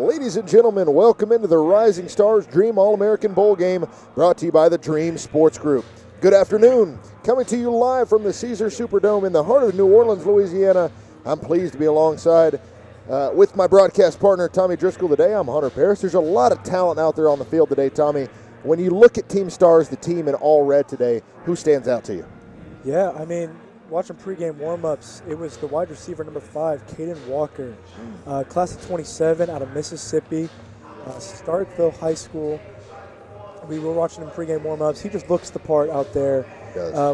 Ladies and gentlemen, welcome into the Rising Stars Dream All-American Bowl game, brought to you by the Dream Sports Group. Good afternoon. Coming to you live from the Caesars Superdome in the heart of New Orleans, Louisiana. I'm pleased to be alongside with my broadcast partner, Tommy Driscoll, today. I'm Hunter Paris. There's a lot of talent out there on the field today, Tommy. When you look at Team Stars, the team in all red today, who stands out to you? Yeah, I mean, watching pregame warm-ups, it was the wide receiver number 5, Caden Walker, class of 27 out of Mississippi, Starkville High School. We were watching him pregame warm-ups. He just looks the part out there,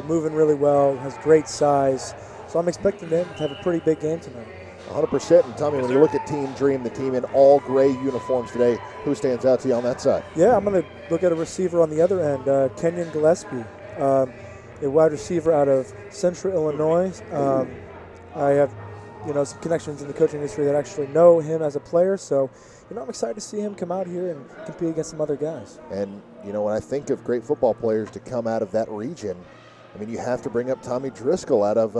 moving really well, has great size. So I'm expecting him to have a pretty big game tonight. 100%. And Tommy, when you look at Team Dream, the team in all gray uniforms today, who stands out to you on that side? Yeah, I'm going to look at a receiver on the other end, Kenyon Gillespie. A wide receiver out of Central Illinois. I have, some connections in the coaching industry that actually know him as a player. So, I'm excited to see him come out here and compete against some other guys. And, when I think of great football players to come out of that region, I mean, you have to bring up Tommy Driscoll out of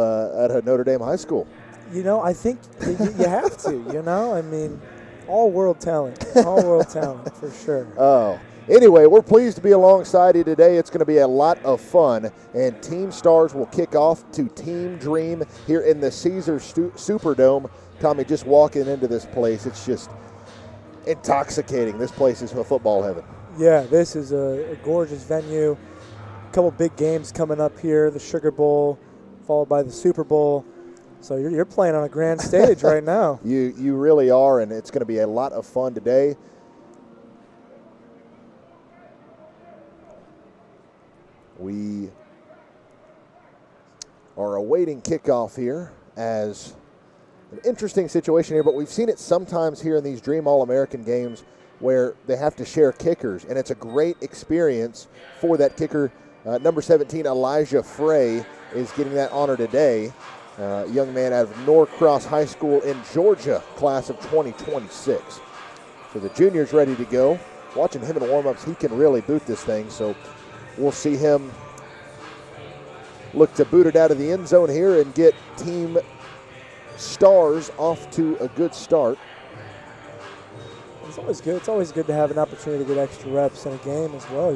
Notre Dame High School. I think you have to, all-world talent. All-world talent, for sure. Oh. Anyway, we're pleased to be alongside you today. It's going to be a lot of fun, and Team Stars will kick off to Team Dream here in the Caesars Superdome. Tommy, just walking into this place, it's just intoxicating. This place is a football heaven. Yeah, this is a gorgeous venue. A couple big games coming up here, the Sugar Bowl, followed by the Super Bowl. So you're playing on a grand stage right now. You really are, and it's going to be a lot of fun today. We are awaiting kickoff here as an interesting situation here, but we've seen it sometimes here in these Dream All-American games where they have to share kickers, and it's a great experience for that kicker. Number 17, Elijah Frey, is getting that honor today. Young man out of Norcross High School in Georgia, class of 2026. So the junior's ready to go. Watching him in warm-ups, he can really boot this thing, so we'll see him look to boot it out of the end zone here and get Team Stars off to a good start. It's always good. It's always good to have an opportunity to get extra reps in a game as well,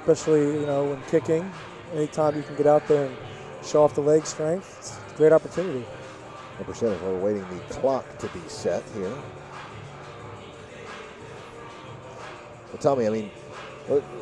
especially, when kicking. Anytime you can get out there and show off the leg strength, it's a great opportunity. 100% as we're waiting the clock to be set here. Well, Tommy,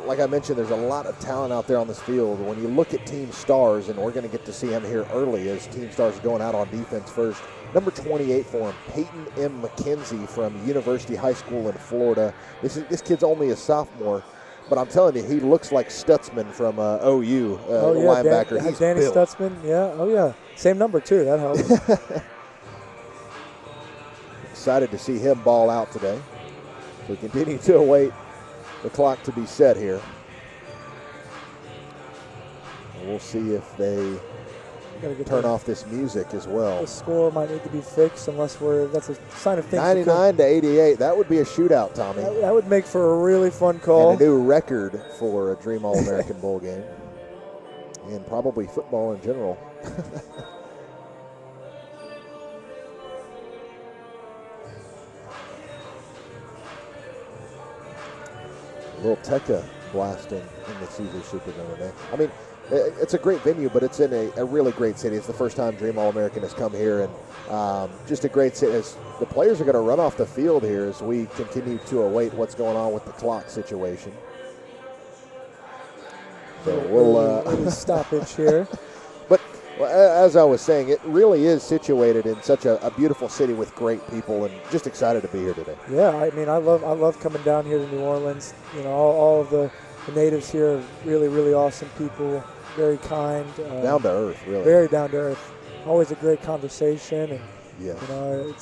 like I mentioned, there's a lot of talent out there on this field. When you look at Team Stars, and we're going to get to see him here early as Team Stars are going out on defense first. Number 28 for him, Peyton M. McKenzie from University High School in Florida. This kid's only a sophomore, but I'm telling you, he looks like Stutzman from OU, linebacker. He's Danny built. Stutzman, yeah. Oh, yeah. Same number, too. That helps. Excited to see him ball out today. So we continue to await the clock to be set here. And we'll see if they turn off this music as well. The score might need to be fixed unless that's a sign of things. 99 to 88. That would be a shootout, Tommy. That would make for a really fun call. And a new record for a Dream All-American Bowl game. And probably football in general. Little Tekka blasting in the Caesars Superdome today. It's a great venue, but it's in a really great city. It's the first time Dream All-American has come here, and just a great city. As the players are going to run off the field here as we continue to await what's going on with the clock situation. So we'll stoppage here. But as I was saying, it really is situated in such a beautiful city with great people, and just excited to be here today. Yeah, I love coming down here to New Orleans. All of the natives here are really, really awesome people, very kind. Down to earth, really. Very down to earth. Always a great conversation, and yes.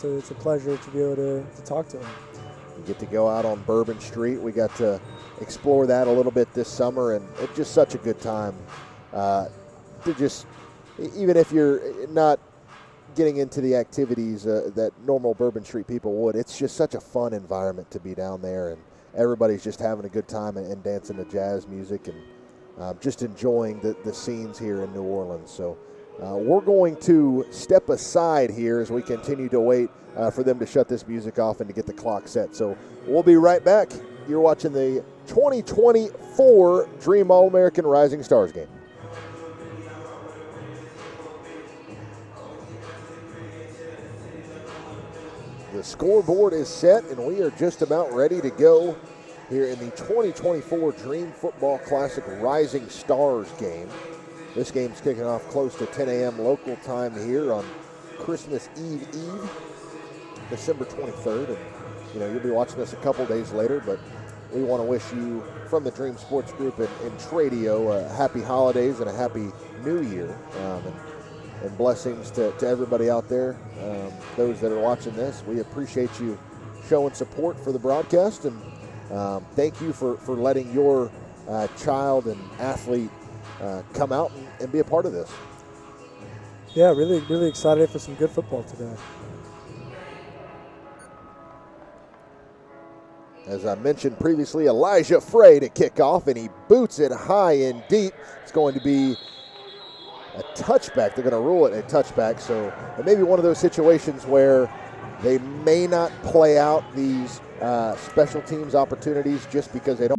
it's a pleasure to be able to talk to them. We get to go out on Bourbon Street. We got to explore that a little bit this summer, and it's just such a good time to just, even if you're not getting into the activities that normal Bourbon Street people would, it's just such a fun environment to be down there, and everybody's just having a good time and dancing to jazz music and just enjoying the scenes here in New Orleans. So We're going to step aside here as we continue to wait for them to shut this music off and to get the clock set. So we'll be right back. You're watching the 2024 Dream All-American Rising Stars game. The scoreboard is set, and we are just about ready to go here in the 2024 Dream Football Classic Rising Stars game. This game's kicking off close to 10 a.m. local time here on Christmas Eve, December 23rd. And, you'll be watching this a couple days later, but we want to wish you, from the Dream Sports Group and Tradio, happy holidays and a happy new year. And blessings to everybody out there, those that are watching this. We appreciate you showing support for the broadcast, and thank you for letting your child and athlete come out and be a part of this. Yeah, really, really excited for some good football today. As I mentioned previously, Elijah Frey to kick off, and he boots it high and deep. It's going to be a touchback. They're going to rule it a touchback. So it may be one of those situations where they may not play out these special teams opportunities just because they don't.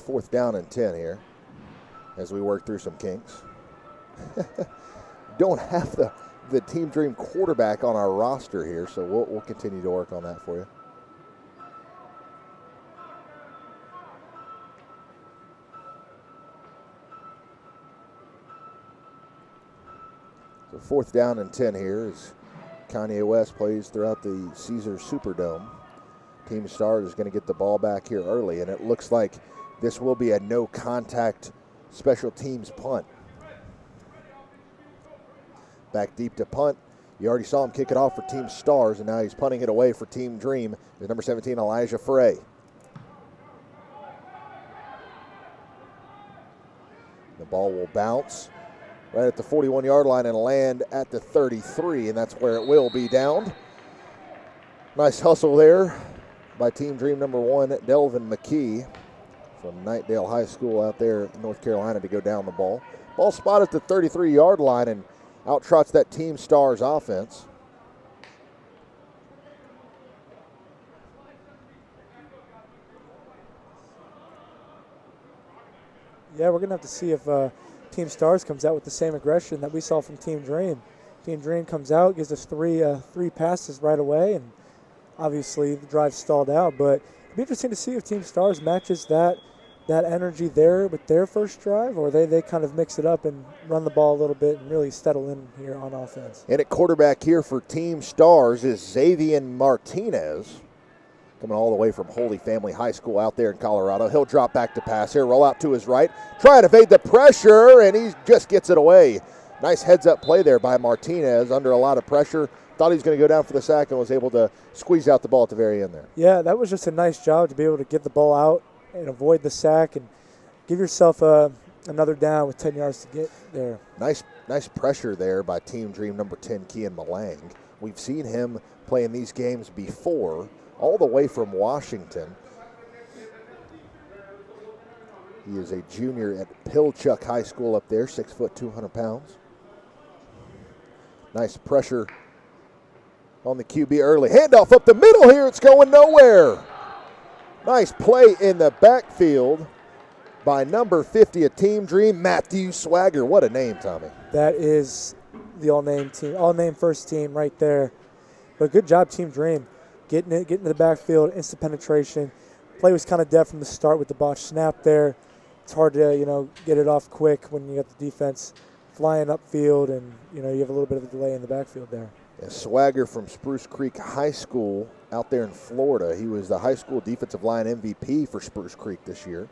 Fourth down and 10 here as we work through some kinks. Don't have the Team Dream quarterback on our roster here, so we'll continue to work on that for you. So fourth down and 10 here as Kanye West plays throughout the Caesar Superdome. Team Stars is going to get the ball back here early, and it looks like this will be a no-contact special teams punt. Back deep to punt. You already saw him kick it off for Team Stars, and now he's punting it away for Team Dream. There's number 17, Elijah Frey. The ball will bounce right at the 41-yard line and land at the 33, and that's where it will be downed. Nice hustle there by Team Dream number 1, Delvin McKee from Knightdale High School out there in North Carolina to go down the ball. Ball spot at the 33-yard line, and Outtrots that Team Stars offense. Yeah, we're going to have to see if Team Stars comes out with the same aggression that we saw from Team Dream. Team Dream comes out, gives us three passes right away, and obviously the drive stalled out. But it'd be interesting to see if Team Stars matches that energy there with their first drive, or they kind of mix it up and run the ball a little bit and really settle in here on offense. And at quarterback here for Team Stars is Xavier Martinez, coming all the way from Holy Family High School out there in Colorado. He'll drop back to pass here, roll out to his right, try to evade the pressure, and he just gets it away. Nice heads-up play there by Martinez under a lot of pressure. Thought he was going to go down for the sack and was able to squeeze out the ball at the very end there. Yeah, that was just a nice job to be able to get the ball out and avoid the sack and give yourself another down with 10 yards to get there. Nice pressure there by Team Dream number 10, Kian Malang. We've seen him play in these games before, all the way from Washington. He is a junior at Pilchuck High School up there, 6 foot, 200 pounds. Nice pressure on the QB early. Handoff up the middle here. It's going nowhere. Nice play in the backfield by number 50 of Team Dream, Matthew Swagger. What a name, Tommy. That is the all-name team, all-name first team right there. But good job, Team Dream, getting into the backfield, instant penetration. Play was kind of dead from the start with the botch snap there. It's hard to get it off quick when you got the defense flying upfield, and you have a little bit of a delay in the backfield there. Yeah, Swagger from Spruce Creek High School out there in Florida. He was the high school defensive line MVP for Spruce Creek this year.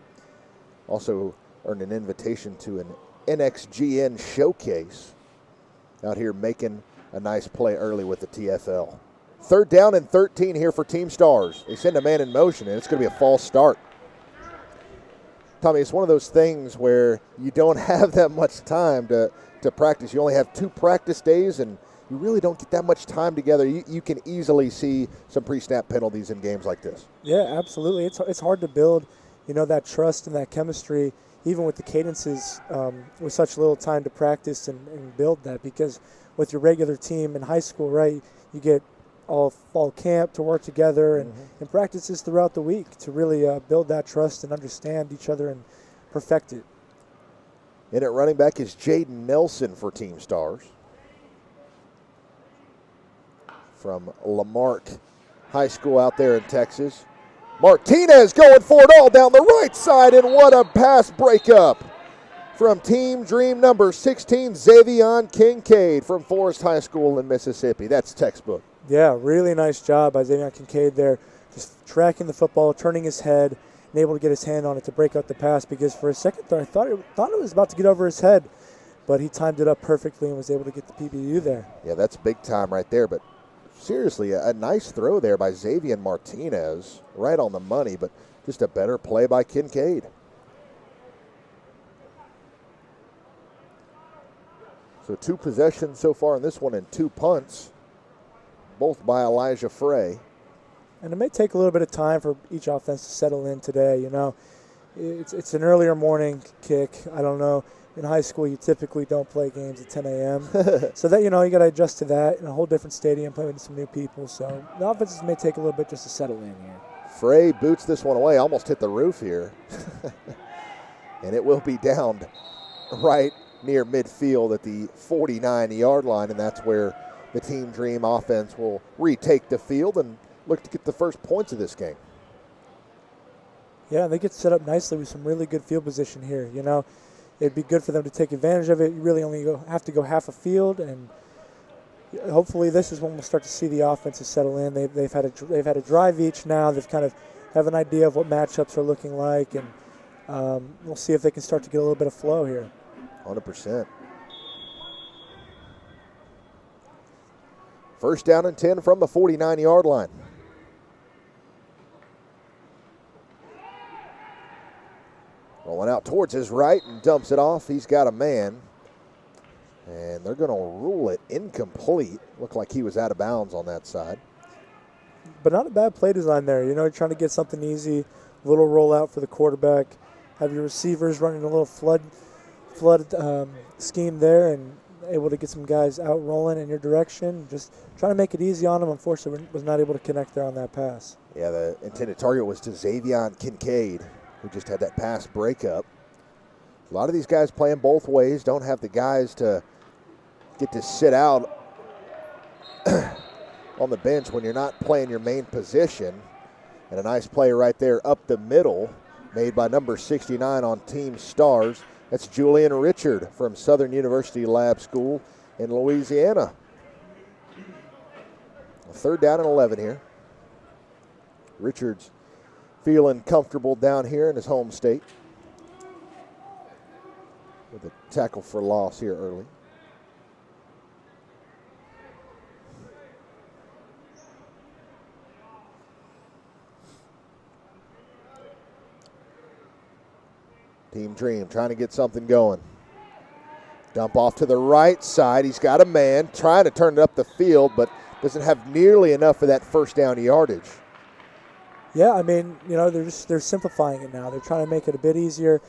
Also earned an invitation to an NXGN showcase out here, making a nice play early with the TFL. 3rd down and 13 here for Team Stars. They send a man in motion, and it's going to be a false start. Tommy, it's one of those things where you don't have that much time to practice. You only have 2 practice days, and you really don't get that much time together. You can easily see some pre-snap penalties in games like this. Yeah, absolutely. It's hard to build, that trust and that chemistry, even with the cadences, with such little time to practice and build that. Because with your regular team in high school, right, you get all fall camp to work together and practices throughout the week to really build that trust and understand each other and perfect it. In at running back is Jaden Nelson for Team Stars from Lamarck High School out there in Texas. Martinez going for it all down the right side, and what a pass breakup from Team Dream number 16, Xavier Kincaid from Forest High School in Mississippi. That's textbook. Yeah, really nice job by Xavier Kincaid there, just tracking the football, turning his head, and able to get his hand on it to break out the pass, because for a second there I thought it was about to get over his head, but he timed it up perfectly and was able to get the PBU there. Yeah, that's big time right there, but seriously, a nice throw there by Xavier Martinez, right on the money, but just a better play by Kincaid. So 2 possessions so far in this one and 2 punts, both by Elijah Frey. And it may take a little bit of time for each offense to settle in today. It's an earlier morning kick. I don't know. In high school, you typically don't play games at 10 a.m. So that, you got to adjust to that in a whole different stadium, playing with some new people. So the offenses may take a little bit just to settle in here. Frey boots this one away, almost hit the roof here. And it will be downed right near midfield at the 49-yard line, and that's where the Team Dream offense will retake the field and look to get the first points of this game. Yeah, they get set up nicely with some really good field position here. It'd be good for them to take advantage of it. You really only have to go half a field, and hopefully this is when we'll start to see the offenses settle in. They've had a drive each now. They've kind of have an idea of what matchups are looking like, and we'll see if they can start to get a little bit of flow here. 100%. First down and 10 from the 49-yard line. Rolling out towards his right and dumps it off. He's got a man. And they're going to rule it incomplete. Looked like he was out of bounds on that side. But not a bad play design there. You're trying to get something easy, a little rollout for the quarterback. Have your receivers running a little flood scheme there, and able to get some guys out rolling in your direction, just trying to make it easy on them. Unfortunately, was not able to connect there on that pass. Yeah, the intended target was to Xavion Kincaid, who just had that pass breakup. A lot of these guys playing both ways, don't have the guys to get to sit out on the bench when you're not playing your main position. And a nice play right there up the middle made by number 69 on Team Stars. That's Julian Richard from Southern University Lab School in Louisiana. 3rd down and 11 here. Richard's feeling comfortable down here in his home state with a tackle for loss here early. Team Dream trying to get something going. Dump off to the right side. He's got a man trying to turn it up the field, but doesn't have nearly enough of that first down yardage. Yeah, I mean, they're simplifying it now. They're trying to make it a bit easier.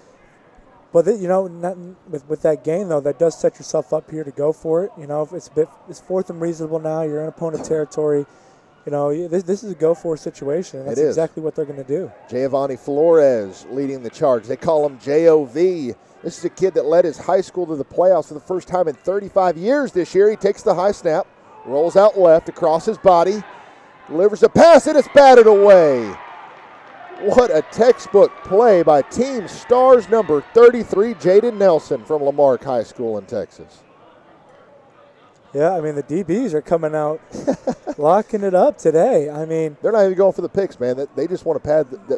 But with that gain though, that does set yourself up here to go for it. If it's 4th and reasonable now. You're in opponent territory. This is a go for situation. That's exactly what they're going to do. Giovanni Flores leading the charge. They call him J.O.V. This is a kid that led his high school to the playoffs for the first time in 35 years this year. He takes the high snap, rolls out left across his body, delivers a pass, and it's batted away. What a textbook play by Team Stars number 33, Jaden Nelson from Lamarck High School in Texas. Yeah, I mean, the DBs are coming out locking it up today. I mean, they're not even going for the picks, man. They just want to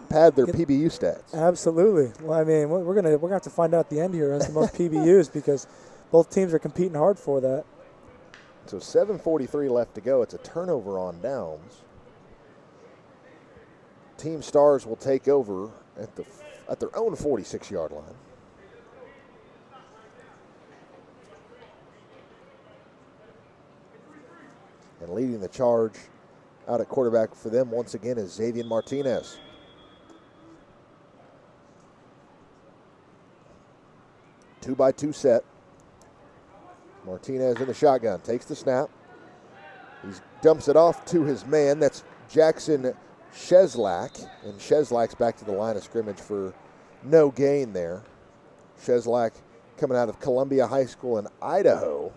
pad their PBU stats. Absolutely. Well, I mean, we're gonna have to find out at the end here as the most PBUs because both teams are competing hard for that. So 7:43 left to go. It's a turnover on downs. Team Stars will take over at their own 46-yard line. And leading the charge out at quarterback for them once again is Xavier Martinez. Two-by-two set. Martinez in the shotgun, takes the snap. He dumps it off to his man. That's Jackson Sheslak. And Sheslak's back to the line of scrimmage for no gain there. Sheslak coming out of Columbia High School in Idaho.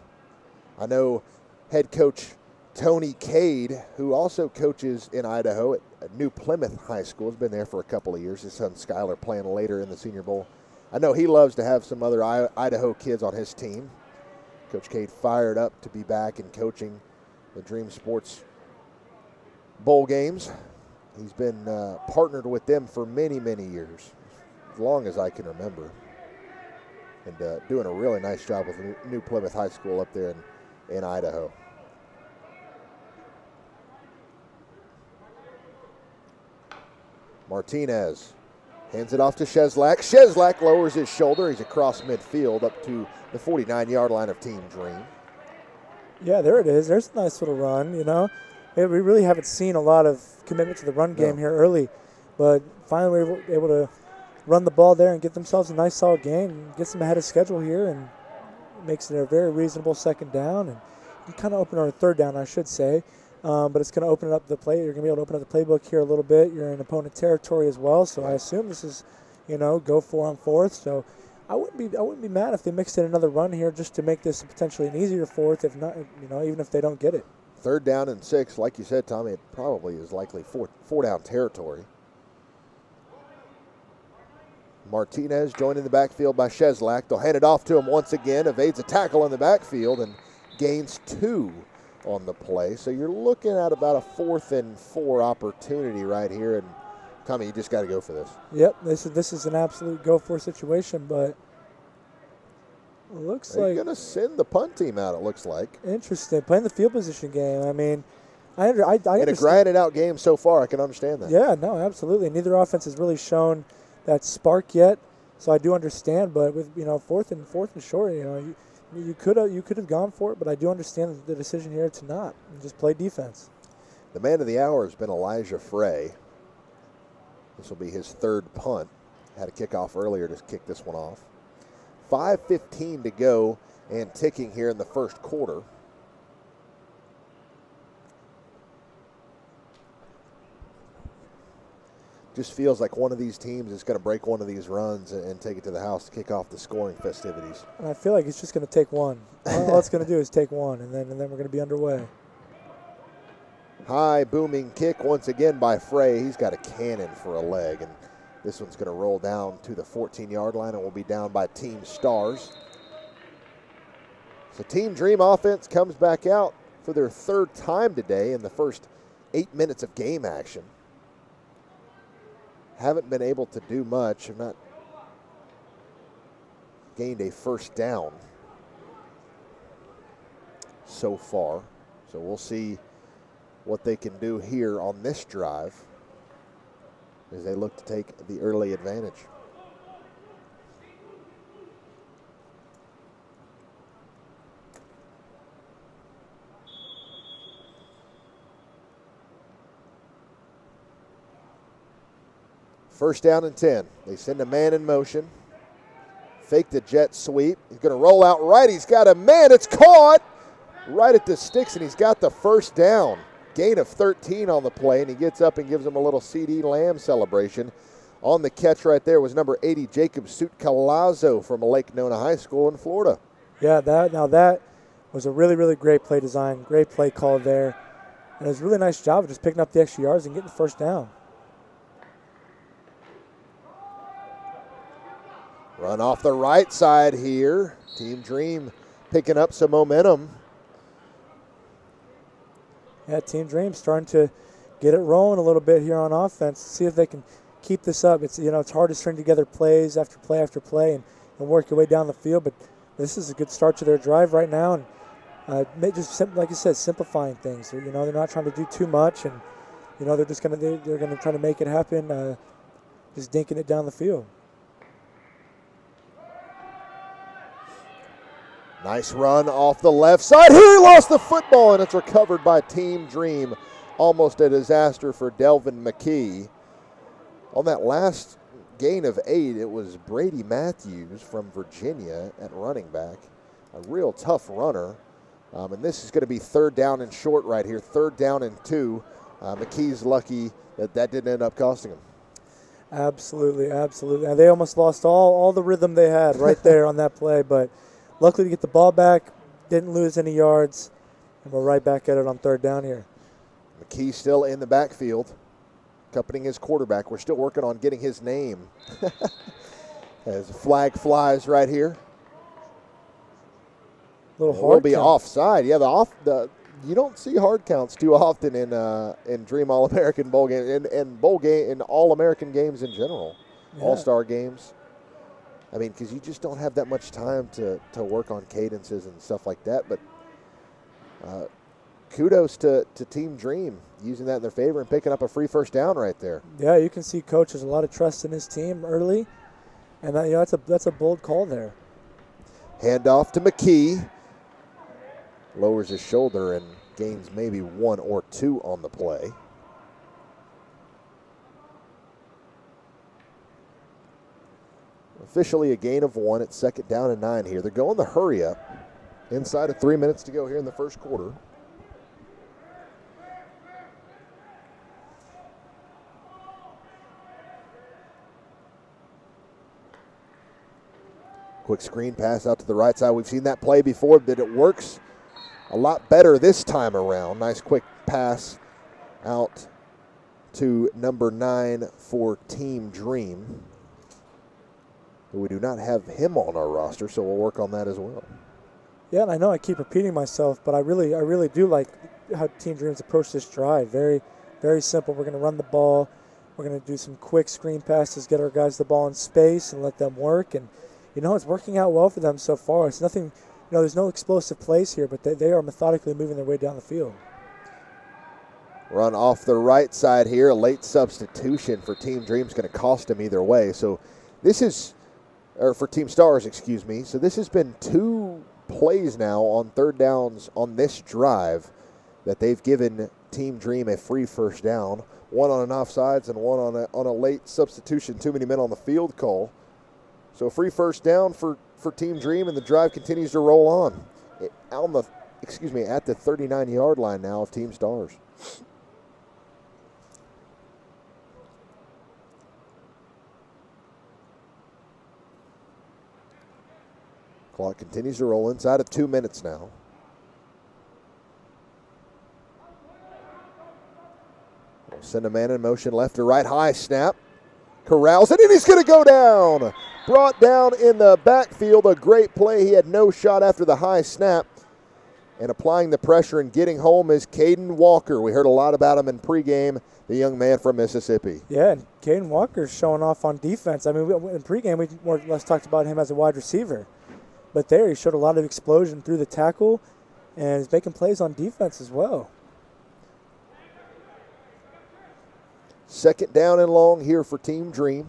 I know head coach Tony Cade, who also coaches in Idaho at New Plymouth High School, has been there for a couple of years. His son Skylar playing later in the Senior Bowl. I know he loves to have some other Idaho kids on his team. Coach Cade fired up to be back and coaching the Dream Sports Bowl games. He's been partnered with them for many, many years, as long as I can remember, and doing a really nice job with New Plymouth High School up there in Idaho. Martinez hands it off to Sheslak. Sheslak lowers his shoulder. He's across midfield up to the 49-yard line of Team Dream. Yeah, there it is. There's a nice little run, We really haven't seen a lot of commitment to the run game here early, but finally we were able to run the ball there and get themselves a nice solid game, gets them ahead of schedule here, and makes it a very reasonable 2nd down, and kind of open our 3rd down, I should say. But it's going to open up the play. You're going to be able to open up the playbook here a little bit. You're in opponent territory as well, so I assume this is, go 4 on 4th. So I wouldn't be mad if they mixed in another run here just to make this potentially an easier 4th, if not, even if they don't get it. 3rd down and 6, like you said, Tommy, it probably is likely four down territory. Martinez joined in the backfield by Sheslak. They'll hand it off to him once again, evades a tackle in the backfield and gains 2 on the play. So you're looking at about a 4th and 4 opportunity right here, and Tommy, you just got to go for this. Yep, this is an absolute go-for situation, but it looks They're like going to send the punt team out, it looks like. Interesting. Playing the field position game. I mean, I In understand. a grinded-out game so far, I can understand that. Yeah, no, absolutely. Neither offense has really shown that spark yet, so I do understand. But with 4th and short, you could have gone for it, but I do understand the decision here to not and just play defense. The man of the hour has been Elijah Frey. This will be his 3rd punt. Had a kickoff earlier to kick this one off. 5:15 to go and ticking here in the first quarter. Just feels like one of these teams is going to break one of these runs and take it to the house to kick off the scoring festivities. And I feel like it's just going to take one. All it's going to do is take one, and then we're going to be underway. High booming kick once again by Frey. He's got a cannon for a leg, and this one's going to roll down to the 14-yard line and will be down by Team Stars. So Team Dream offense comes back out for their third time today in the first 8 minutes of game action. Haven't been able to do much. Have not gained a first down so far. So we'll see what they can do here on this drive as they look to take the early advantage. First down and 10. They send a man in motion. Fake the jet sweep. He's going to roll out right. He's got a man. It's caught right at the sticks, and he's got the first down. Gain of 13 on the play, and he gets up and gives him a little C.D. Lamb celebration. On the catch right there was number 80, Jacob Suit-Calazo from Lake Nona High School in Florida. Yeah, that was a really, really great play design, great play call there. And it was a really nice job of just picking up the extra yards and getting the first down. Run off the right side here. Team Dream picking up some momentum. Yeah, Team Dream starting to get it rolling a little bit here on offense. See if they can keep this up. It's hard to string together plays after play after play and work your way down the field, but this is a good start to their drive right now. And like you said, simplifying things. They're not trying to do too much, and they're just gonna try to make it happen. Just dinking it down the field. Nice run off the left side. He lost the football, and it's recovered by Team Dream. Almost a disaster for Delvin McKee. On that last gain of 8, it was Brady Matthews from Virginia at running back. A real tough runner. And this is going to be third down and short right here. Third down and 2. McKee's lucky that didn't end up costing him. Absolutely, absolutely. And they almost lost all the rhythm they had right there on that play, but luckily to get the ball back, didn't lose any yards, and we're right back at it on third down here. McKee still in the backfield, accompanying his quarterback. We're still working on getting his name as a flag flies right here. Little hard will be count. offside. Yeah, you don't see hard counts too often in Dream All-American Bowl games and bowl game in All-American games in general, Yeah. All-Star games. I mean, because you just don't have that much time to work on cadences and stuff like that. But kudos to Team Dream using that in their favor and picking up a free first down right there. Yeah, you can see Coach has a lot of trust in his team early, and that's a bold call there. Handoff to McKee. Lowers his shoulder and gains maybe 1 or 2 on the play. Officially a gain of 1 at second down and 9 here. They're going the hurry up. Inside of 3 minutes to go here in the first quarter. Quick screen pass out to the right side. We've seen that play before, but it works a lot better this time around. Nice quick pass out to number 9 for Team Dream. We do not have him on our roster, so we'll work on that as well. Yeah, and I know I keep repeating myself, but I really do like how Team Dreams approach this drive. Very, very simple. We're going to run the ball. We're going to do some quick screen passes, get our guys the ball in space, and let them work. And it's working out well for them so far. It's nothing. There's no explosive plays here, but they are methodically moving their way down the field. Run off the right side here. A late substitution for Team Dream's going to cost them either way. So this is, or for Team Stars, excuse me. So this has been 2 plays now on third downs on this drive that they've given Team Dream a free first down. One on an offsides and one on a late substitution. Too many men on the field call. So a free first down for Team Dream, and the drive continues to roll on. At the 39-yard line now of Team Stars. Clock continues to roll inside of 2 minutes now. We'll send a man in motion left to right, high snap. Corrals it, and he's going to go down. Brought down in the backfield, a great play. He had no shot after the high snap. And applying the pressure and getting home is Caden Walker. We heard a lot about him in pregame, the young man from Mississippi. Yeah, and Caden Walker's showing off on defense. I mean, in pregame, we more or less talked about him as a wide receiver. But there, he showed a lot of explosion through the tackle and is making plays on defense as well. Second down and long here for Team Dream.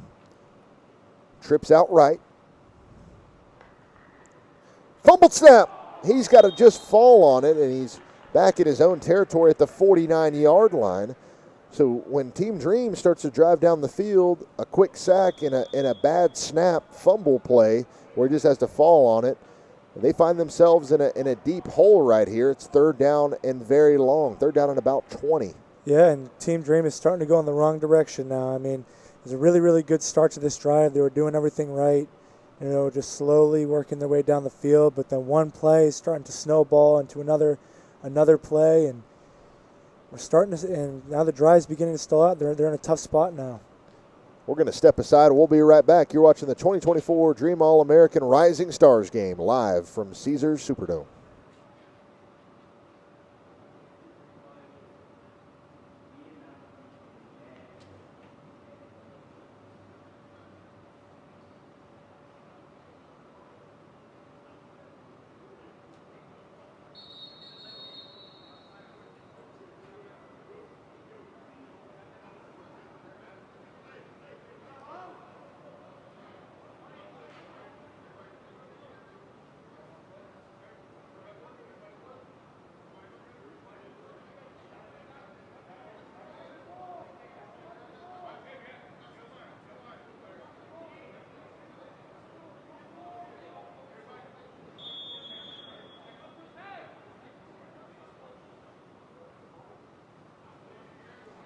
Trips out right. Fumbled snap. He's got to just fall on it, and he's back in his own territory at the 49-yard line. So when Team Dream starts to drive down the field, a quick sack and a bad snap fumble play where he just has to fall on it, they find themselves in a deep hole right here. It's third down and very long. Third down and about 20. Yeah, and Team Dream is starting to go in the wrong direction now. I mean, it was a really, really good start to this drive. They were doing everything right, just slowly working their way down the field. But then one play is starting to snowball into another play, and we're starting to. And now the drive's beginning to stall out. They're in a tough spot now. We're going to step aside. We'll be right back. You're watching the 2024 Dream All-American Rising Stars game live from Caesars Superdome.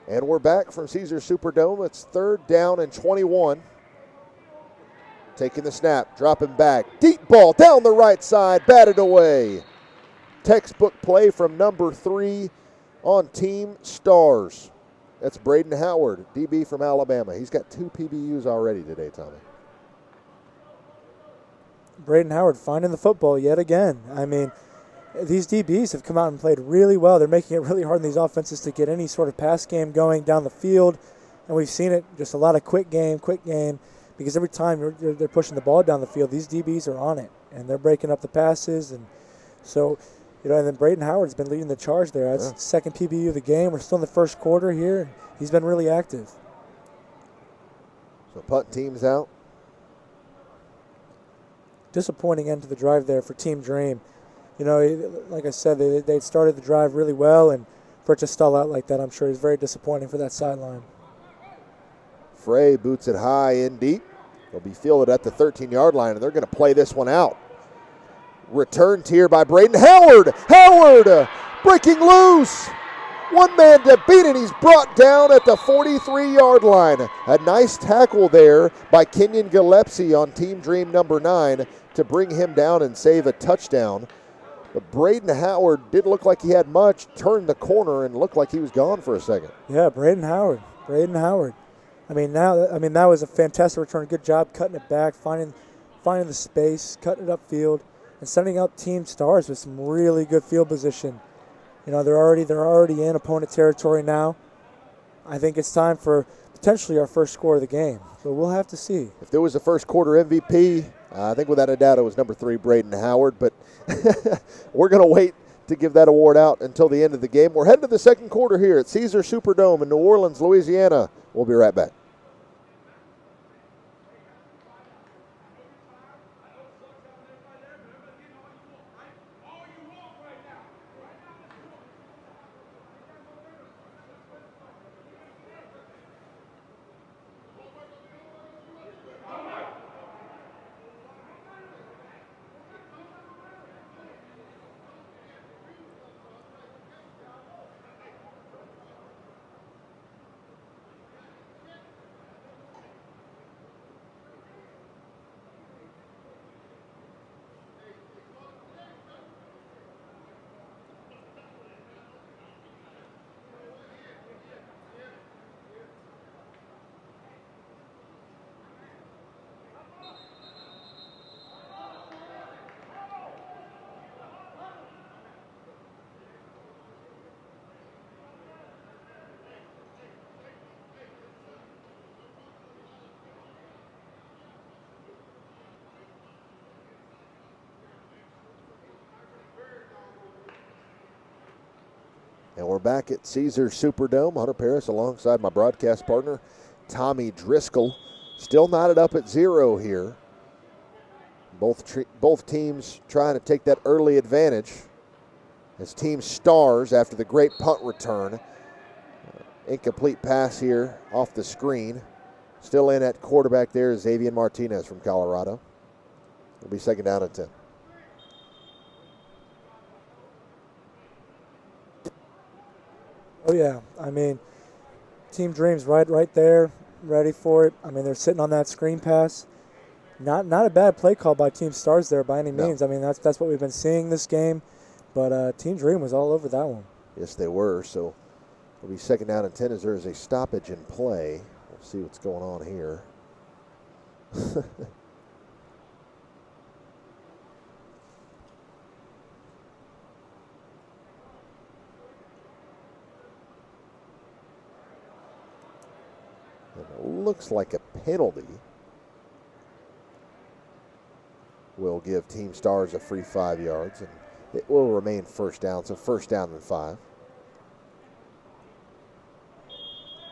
And we're back from Caesars Superdome. It's third down and 21. Taking the snap, dropping back. Deep ball down the right side, batted away. Textbook play from number 3 on Team Stars. That's Braden Howard, DB from Alabama. He's got 2 PBUs already today, Tommy. Braden Howard finding the football yet again. I mean, these DBs have come out and played really well. They're making it really hard in these offenses to get any sort of pass game going down the field. And we've seen it, just a lot of quick game, because every time they're pushing the ball down the field, these DBs are on it, and they're breaking up the passes. And so, and then Braden Howard's been leading the charge there. That's the second PBU of the game. We're still in the first quarter here, and he's been really active. So punt team's out. Disappointing end to the drive there for Team Dream. Like I said, they started the drive really well, and for it to stall out like that, I'm sure is very disappointing for that sideline. Frey boots it high and deep. They'll be fielded at the 13-yard line, and they're going to play this one out. Returned here by Braden Howard. Howard breaking loose. One man to beat, and he's brought down at the 43-yard line. A nice tackle there by Kenyon Gillespie on Team Dream number 9 to bring him down and save a touchdown. But Braden Howard didn't look like he had much, turned the corner and looked like he was gone for a second. Yeah, Braden Howard. I mean, that was a fantastic return. Good job cutting it back, finding the space, cutting it upfield, and sending out Team Stars with some really good field position. They're already in opponent territory now. I think it's time for potentially our first score of the game. So we'll have to see. If there was a first quarter MVP, I think without a doubt it was number 3, Braden Howard. But we're going to wait to give that award out until the end of the game. We're heading to the second quarter here at Caesars Superdome in New Orleans, Louisiana. We'll be right back. And we're back at Caesars Superdome. Hunter Paris alongside my broadcast partner, Tommy Driscoll. Still knotted up at 0 here. Both teams trying to take that early advantage as Team Stars, after the great punt return, incomplete pass here off the screen. Still in at quarterback there is Xavier Martinez from Colorado. It'll be 2nd down and 10. Oh yeah, I mean, Team Dreams right there, ready for it. I mean, they're sitting on that screen pass. Not a bad play call by Team Stars there by any means. I mean, that's what we've been seeing this game. But Team Dream was all over that one. Yes, they were. So it'll be 2nd down and 10 as there is a stoppage in play. We'll see what's going on here. It looks like a penalty will give Team Stars a free 5 yards, and it will remain 1st down, so 1st down and 5.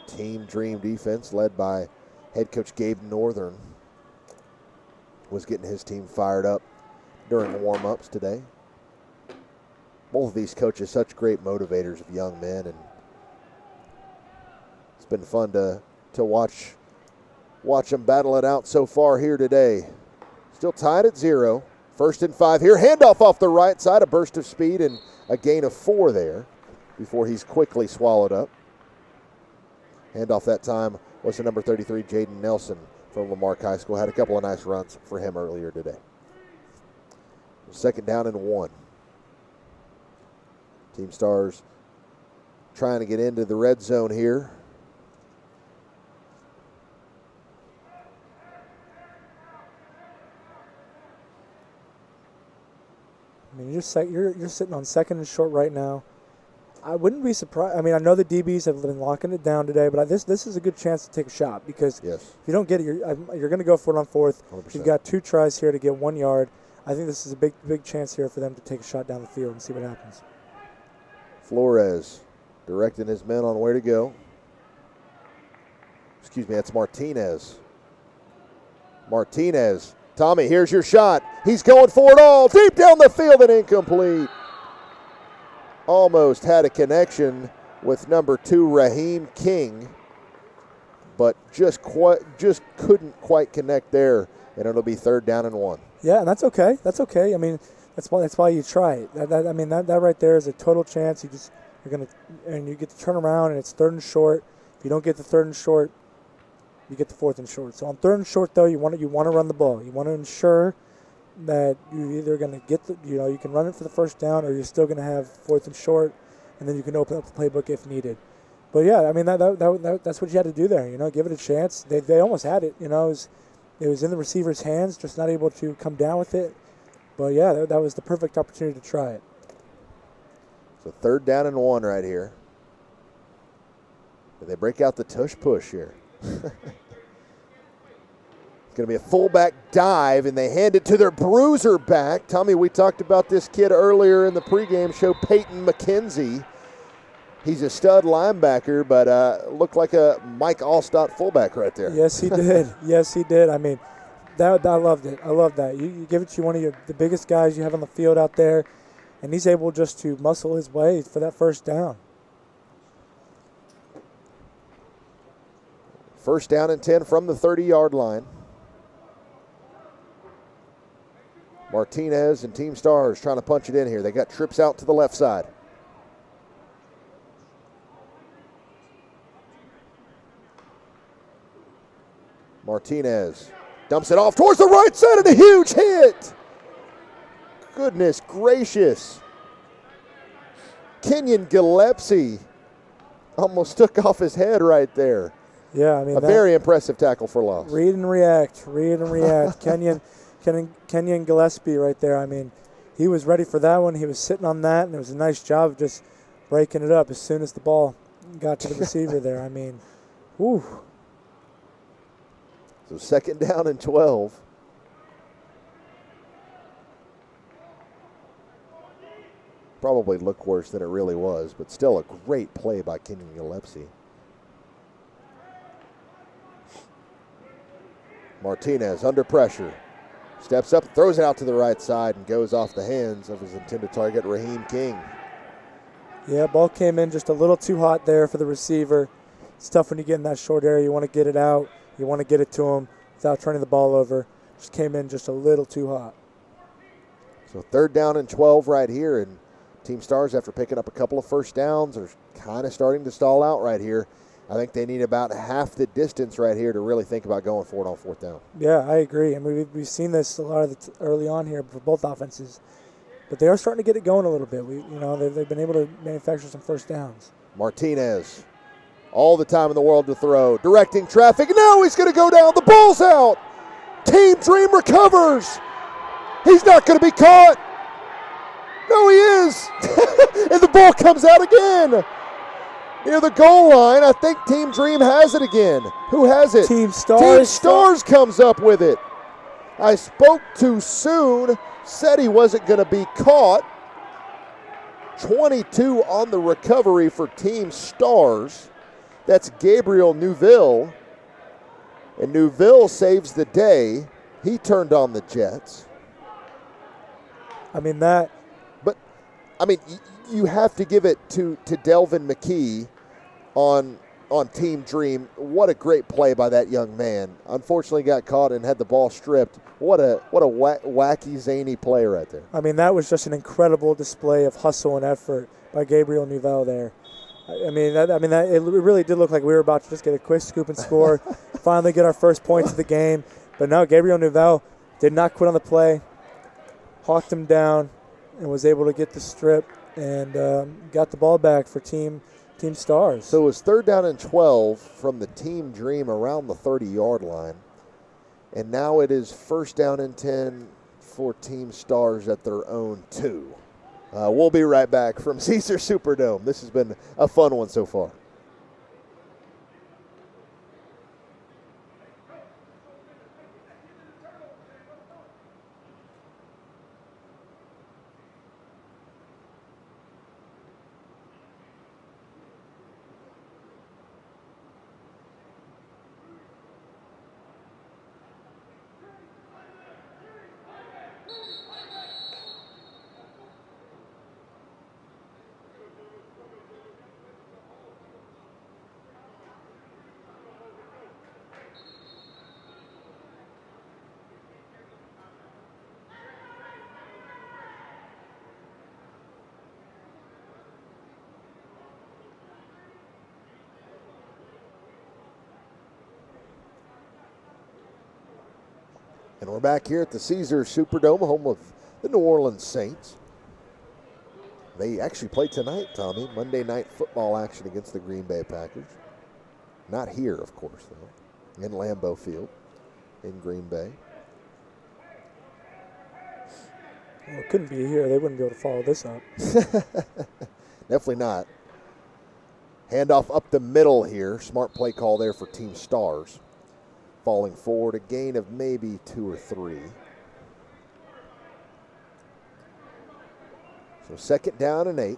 Team Dream defense led by head coach Gabe Northern was getting his team fired up during warm-ups today. Both of these coaches such great motivators of young men, and it's been fun to watch them battle it out so far here today. Still tied at 0. 1st and 5 here. Handoff off the right side. A burst of speed and a gain of 4 there before he's quickly swallowed up. Handoff that time was to number 33, Jaden Nelson from Lamarck High School. Had a couple of nice runs for him earlier today. 2nd down and 1. Team Stars trying to get into the red zone here. I mean, you're sitting on 2nd and short right now. I wouldn't be surprised. I mean, I know the DBs have been locking it down today, but this is a good chance to take a shot because if you don't get it, you're going to go for it on 4th. 100%. You've got 2 tries here to get 1 yard. I think this is a big chance here for them to take a shot down the field and see what happens. Flores directing his men on where to go. Excuse me, that's Martinez. Tommy, here's your shot. He's going for it all. Deep down the field and incomplete. Almost had a connection with number 2, Raheem King, but just couldn't quite connect there, and it'll be 3rd down and 1. Yeah, and that's okay. That's okay. I mean, that's why you try it. That right there is a total chance. You get to turn around, and it's 3rd and short. If you don't get the 3rd and short, you get the 4th and short. So on 3rd and short, though, you want to run the ball. You want to ensure that you're either going to get you can run it for the 1st down, or you're still going to have 4th and short, and then you can open up the playbook if needed. But yeah, I mean that's what you had to do there. Give it a chance. They almost had it. It was in the receiver's hands, just not able to come down with it. But yeah, that was the perfect opportunity to try it. So 3rd down and 1 right here. They break out the tush push here. It's going to be a fullback dive, and they hand it to their bruiser back. Tommy, we talked about this kid earlier in the pregame show, Peyton McKenzie. He's a stud linebacker, but looked like a Mike Allstott fullback right there. Yes, he did. Yes, he did. I mean, I loved it. I love that. You give it to one of the biggest guys you have on the field out there, and he's able just to muscle his way for that 1st down. 1st down and 10 from the 30-yard line. Martinez and Team Stars trying to punch it in here. They got trips out to the left side. Martinez dumps it off towards the right side and a huge hit. Goodness gracious. Kenyon Gillespie almost took off his head right there. Yeah, I mean, a very impressive tackle for loss. Read and react. Kenyon Gillespie right there. I mean, he was ready for that one. He was sitting on that, and it was a nice job of just breaking it up as soon as the ball got to the receiver there. I mean, whew. So 2nd down and 12. probably looked worse than it really was, but still a great play by Kenyon Gillespie. Martinez under pressure. Steps up, throws it out to the right side, and goes off the hands of his intended target, Raheem King. Yeah, ball came in just a little too hot there for the receiver. It's tough when you get in that short area. You want to get it out. You want to get it to him without turning the ball over. Just came in just a little too hot. So 3rd down and 12 right here, and Team Stars, after picking up a couple of first downs, are kind of starting to stall out right here. I think they need about half the distance right here to really think about going for it on 4th down. Yeah, I agree. I mean, we've seen this a lot of early on here for both offenses, but they are starting to get it going a little bit. They've been able to manufacture some first downs. Martinez, all the time in the world to throw, directing traffic. No, he's going to go down. The ball's out. Team Dream recovers. He's not going to be caught. No, he is. And the ball comes out again. Near the goal line, I think Team Dream has it again. Who has it? Team Stars. Team Stars comes up with it. I spoke too soon, said he wasn't going to be caught. 22 on the recovery for Team Stars. That's Gabriel Neuville. And Neuville saves the day. He turned on the Jets. You have to give it to Delvin McKee on Team Dream. What a great play by that young man. Unfortunately got caught and had the ball stripped. What a wacky, zany play right there. I mean, that was just an incredible display of hustle and effort by Gabriel Neuville there. It really did look like we were about to just get a quick scoop and score, finally get our first points of the game. But no, Gabriel Neuville did not quit on the play, hawked him down, and was able to get the strip and got the ball back for Team Stars. So it was 3rd down and 12 from the Team Dream around the 30-yard line. And now it is 1st down and 10 for Team Stars at their own 2. We'll be right back from Caesars Superdome. This has been a fun one so far. And we're back here at the Caesars Superdome, home of the New Orleans Saints. They actually play tonight, Tommy. Monday night football action against the Green Bay Packers. Not here, of course, though. In Lambeau Field in Green Bay. Well, it couldn't be here. They wouldn't be able to follow this up. Definitely not. Handoff up the middle here. Smart play call there for Team Stars. Falling forward, a gain of maybe 2 or 3. So 2nd down and 8.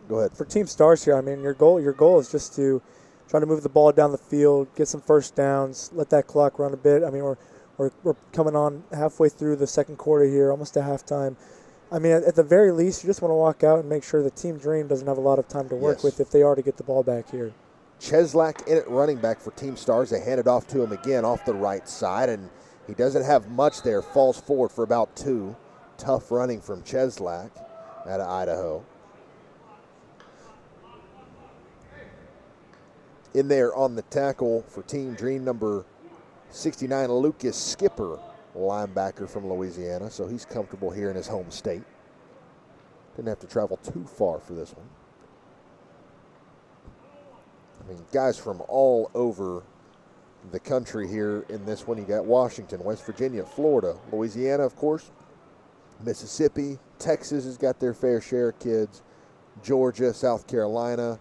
Go ahead. For Team Stars here, your goal is just to try to move the ball down the field, get some first downs, let that clock run a bit. We're coming on halfway through the 2nd quarter here, almost to halftime. At the very least, you just want to walk out and make sure the Team Dream doesn't have a lot of time to work with if they are to get the ball back here. Cheslak in at running back for Team Stars. They hand it off to him again off the right side, and he doesn't have much there. Falls forward for about 2. Tough running from Cheslak out of Idaho. In there on the tackle for Team Dream, number 69, Lucas Skipper, linebacker from Louisiana, so he's comfortable here in his home state. Didn't have to travel too far for this one. Guys from all over the country here in this one. You got Washington, West Virginia, Florida, Louisiana, of course, Mississippi, Texas has got their fair share of kids, Georgia, South Carolina,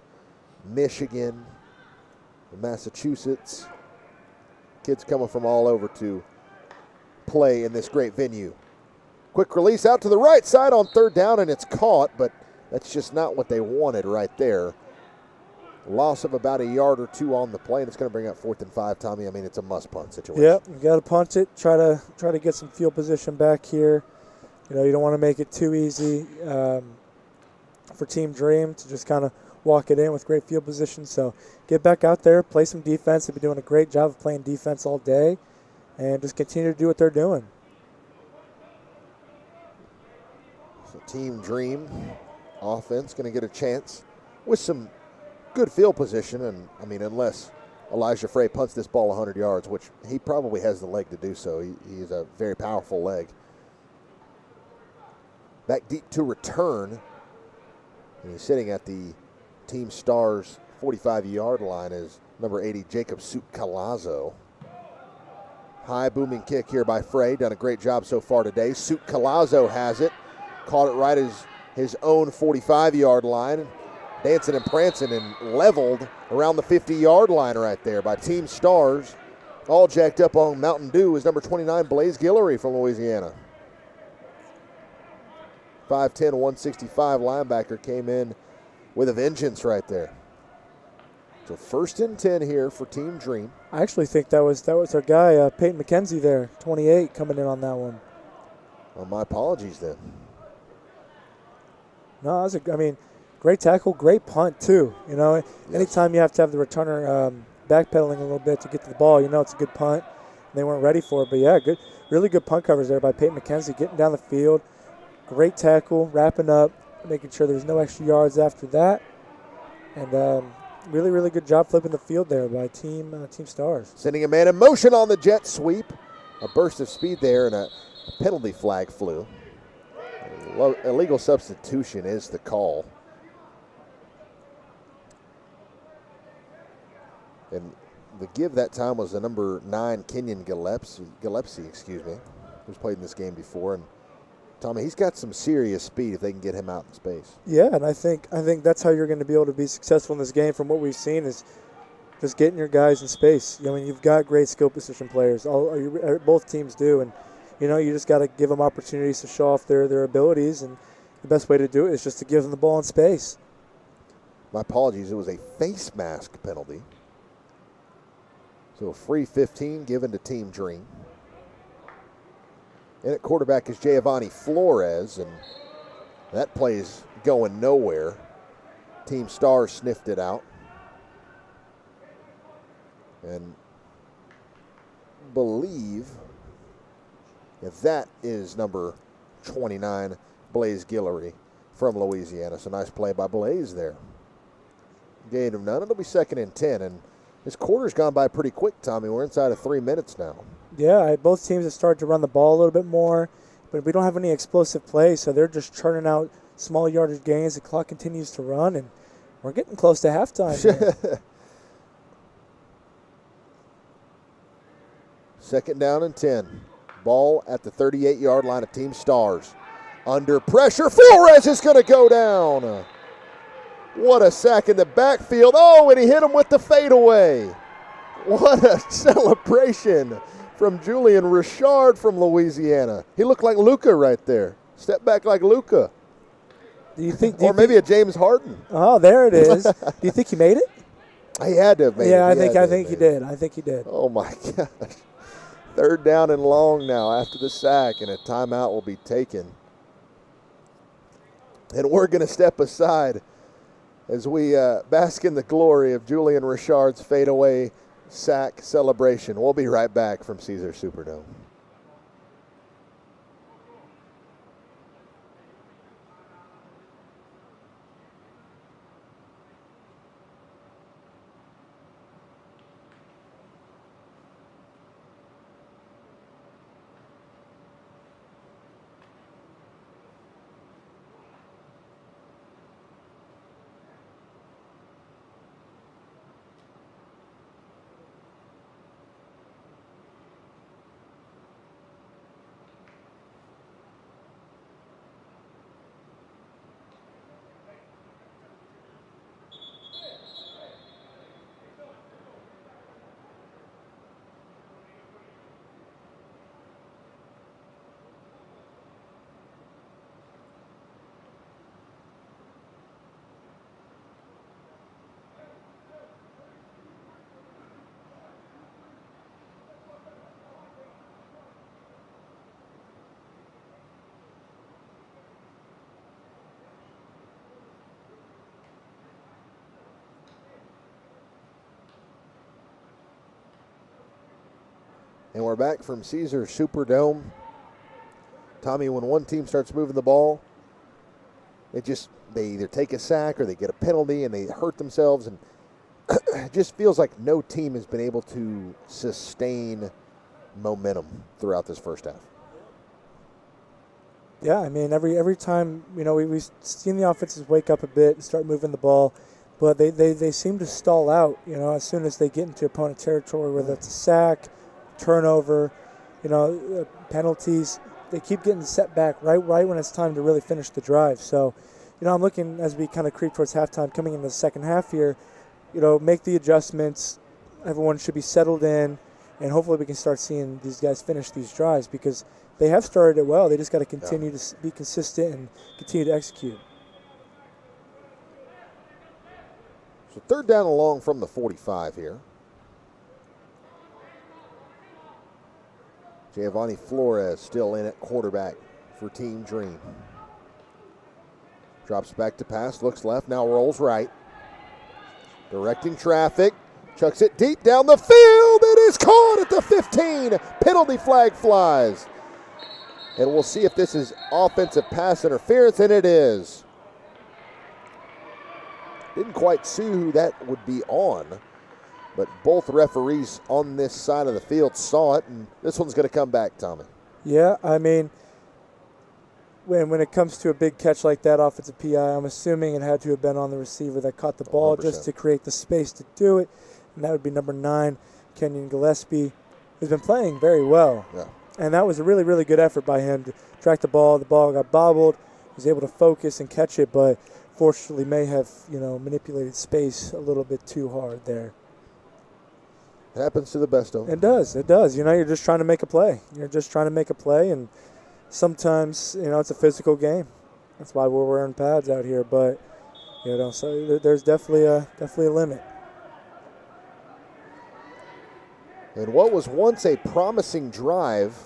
Michigan, Massachusetts. Kids coming from all over to play in this great venue. Quick release out to the right side on third down, and it's caught, but that's just not what they wanted right there. Loss of about a yard or two on the play, and it's going to bring up 4th and 5, Tommy. I mean, it's a must-punt situation. Yep, you got to punt it. Try to get some field position back here. You know, you don't want to make it too easy for Team Dream to just kind of walk it in with great field position. So get back out there, play some defense. They've been doing a great job of playing defense all day, and just continue to do what they're doing. So Team Dream offense going to get a chance with some good field position, and I mean, unless Elijah Frey punts this ball 100 yards, which he probably has the leg to do so. He's a very powerful leg. Back deep to return, and he's sitting at the Team Stars 45-yard line is number 80, Jacob Suit-Calazo. High booming kick here by Frey. Done a great job so far today. Suit-Calazo has it. Caught it right as his own 45-yard line. Dancing and prancing and leveled around the 50-yard line right there by Team Stars. All jacked up on Mountain Dew is number 29, Blaze Guillory from Louisiana. 5'10", 165 linebacker came in with a vengeance right there. So 1st and 10 here for Team Dream. I actually think that was our guy, Peyton McKenzie there, 28, coming in on that one. Well, my apologies then. No, great tackle, great punt too. You know, yes. Anytime you have to have the returner backpedaling a little bit to get to the ball, you know it's a good punt. They weren't ready for it, but yeah, really good punt coverage there by Peyton McKenzie, getting down the field. Great tackle, wrapping up, making sure there's no extra yards after that. And really, really good job flipping the field there by Team Stars. Sending a man in motion on the jet sweep. A burst of speed there, and a penalty flag flew. Illegal substitution is the call. And the give that time was the number 9, Kenyon Gillespie, who's played in this game before. And Tommy, he's got some serious speed if they can get him out in space. Yeah, and I think that's how you're going to be able to be successful in this game from what we've seen is just getting your guys in space. I mean, you've got great skill position players. Both teams do, and you know, you just got to give them opportunities to show off their abilities, and the best way to do it is just to give them the ball in space. My apologies, it was a face mask penalty. So a free 15 given to Team Dream. And at quarterback is Giovanni Flores, and that play's going nowhere. Team Stars sniffed it out. And believe that is number 29, Blaze Guillory from Louisiana. So nice play by Blaze there. Gain of none. It'll be 2nd and 10. And this quarter's gone by pretty quick, Tommy. We're inside of 3 minutes now. Yeah, both teams have started to run the ball a little bit more, but we don't have any explosive plays, so they're just churning out small yardage gains. The clock continues to run, and we're getting close to halftime. 2nd down and 10. Ball at the 38-yard line of Team Stars. Under pressure, Flores is going to go down. What a sack in the backfield. Oh, and he hit him with the fadeaway. What a celebration from Julian Richard from Louisiana. He looked like Luka right there. Step back like Luka. Or maybe a James Harden. Oh, there it is. Do you think he made it? He had to have made it. Yeah, I think he did. I think he did. Oh, my gosh. 3rd down and long now after the sack, and a timeout will be taken. And we're going to step aside as we bask in the glory of Julian Richard's fadeaway sack celebration. We'll be right back from Caesars Superdome. And we're back from Caesars Superdome. Tommy, when one team starts moving the ball, they either take a sack or they get a penalty and they hurt themselves. And it just feels like no team has been able to sustain momentum throughout this first half. Yeah, I mean, every time, we've seen the offenses wake up a bit and start moving the ball, but they seem to stall out, as soon as they get into opponent territory, whether it's a sack, turnover, penalties. They keep getting set back right when it's time to really finish the drive. So, I'm looking as we kind of creep towards halftime, coming into the second half here, make the adjustments. Everyone should be settled in, and hopefully we can start seeing these guys finish these drives because they have started it well. They just got to continue to be consistent and continue to execute. So 3rd down and long from the 45 here. Giovanni Flores still in at quarterback for Team Dream. Drops back to pass, looks left, now rolls right. Directing traffic, chucks it deep down the field. It is caught at the 15. Penalty flag flies. And we'll see if this is offensive pass interference, and it is. Didn't quite see who that would be on, but both referees on this side of the field saw it, and this one's going to come back, Tommy. Yeah, I mean, when it comes to a big catch like that, offensive PI, I'm assuming it had to have been on the receiver that caught the ball 100%. Just to create the space to do it, and that would be number 9, Kenyon Gillespie, who's been playing very well. Yeah. And that was a really, really good effort by him to track the ball. The ball got bobbled. He was able to focus and catch it, but fortunately may have, manipulated space a little bit too hard there. It happens to the best of them. It does. You're just trying to make a play. And sometimes, it's a physical game. That's why we're wearing pads out here. But, so there's definitely a limit. And what was once a promising drive,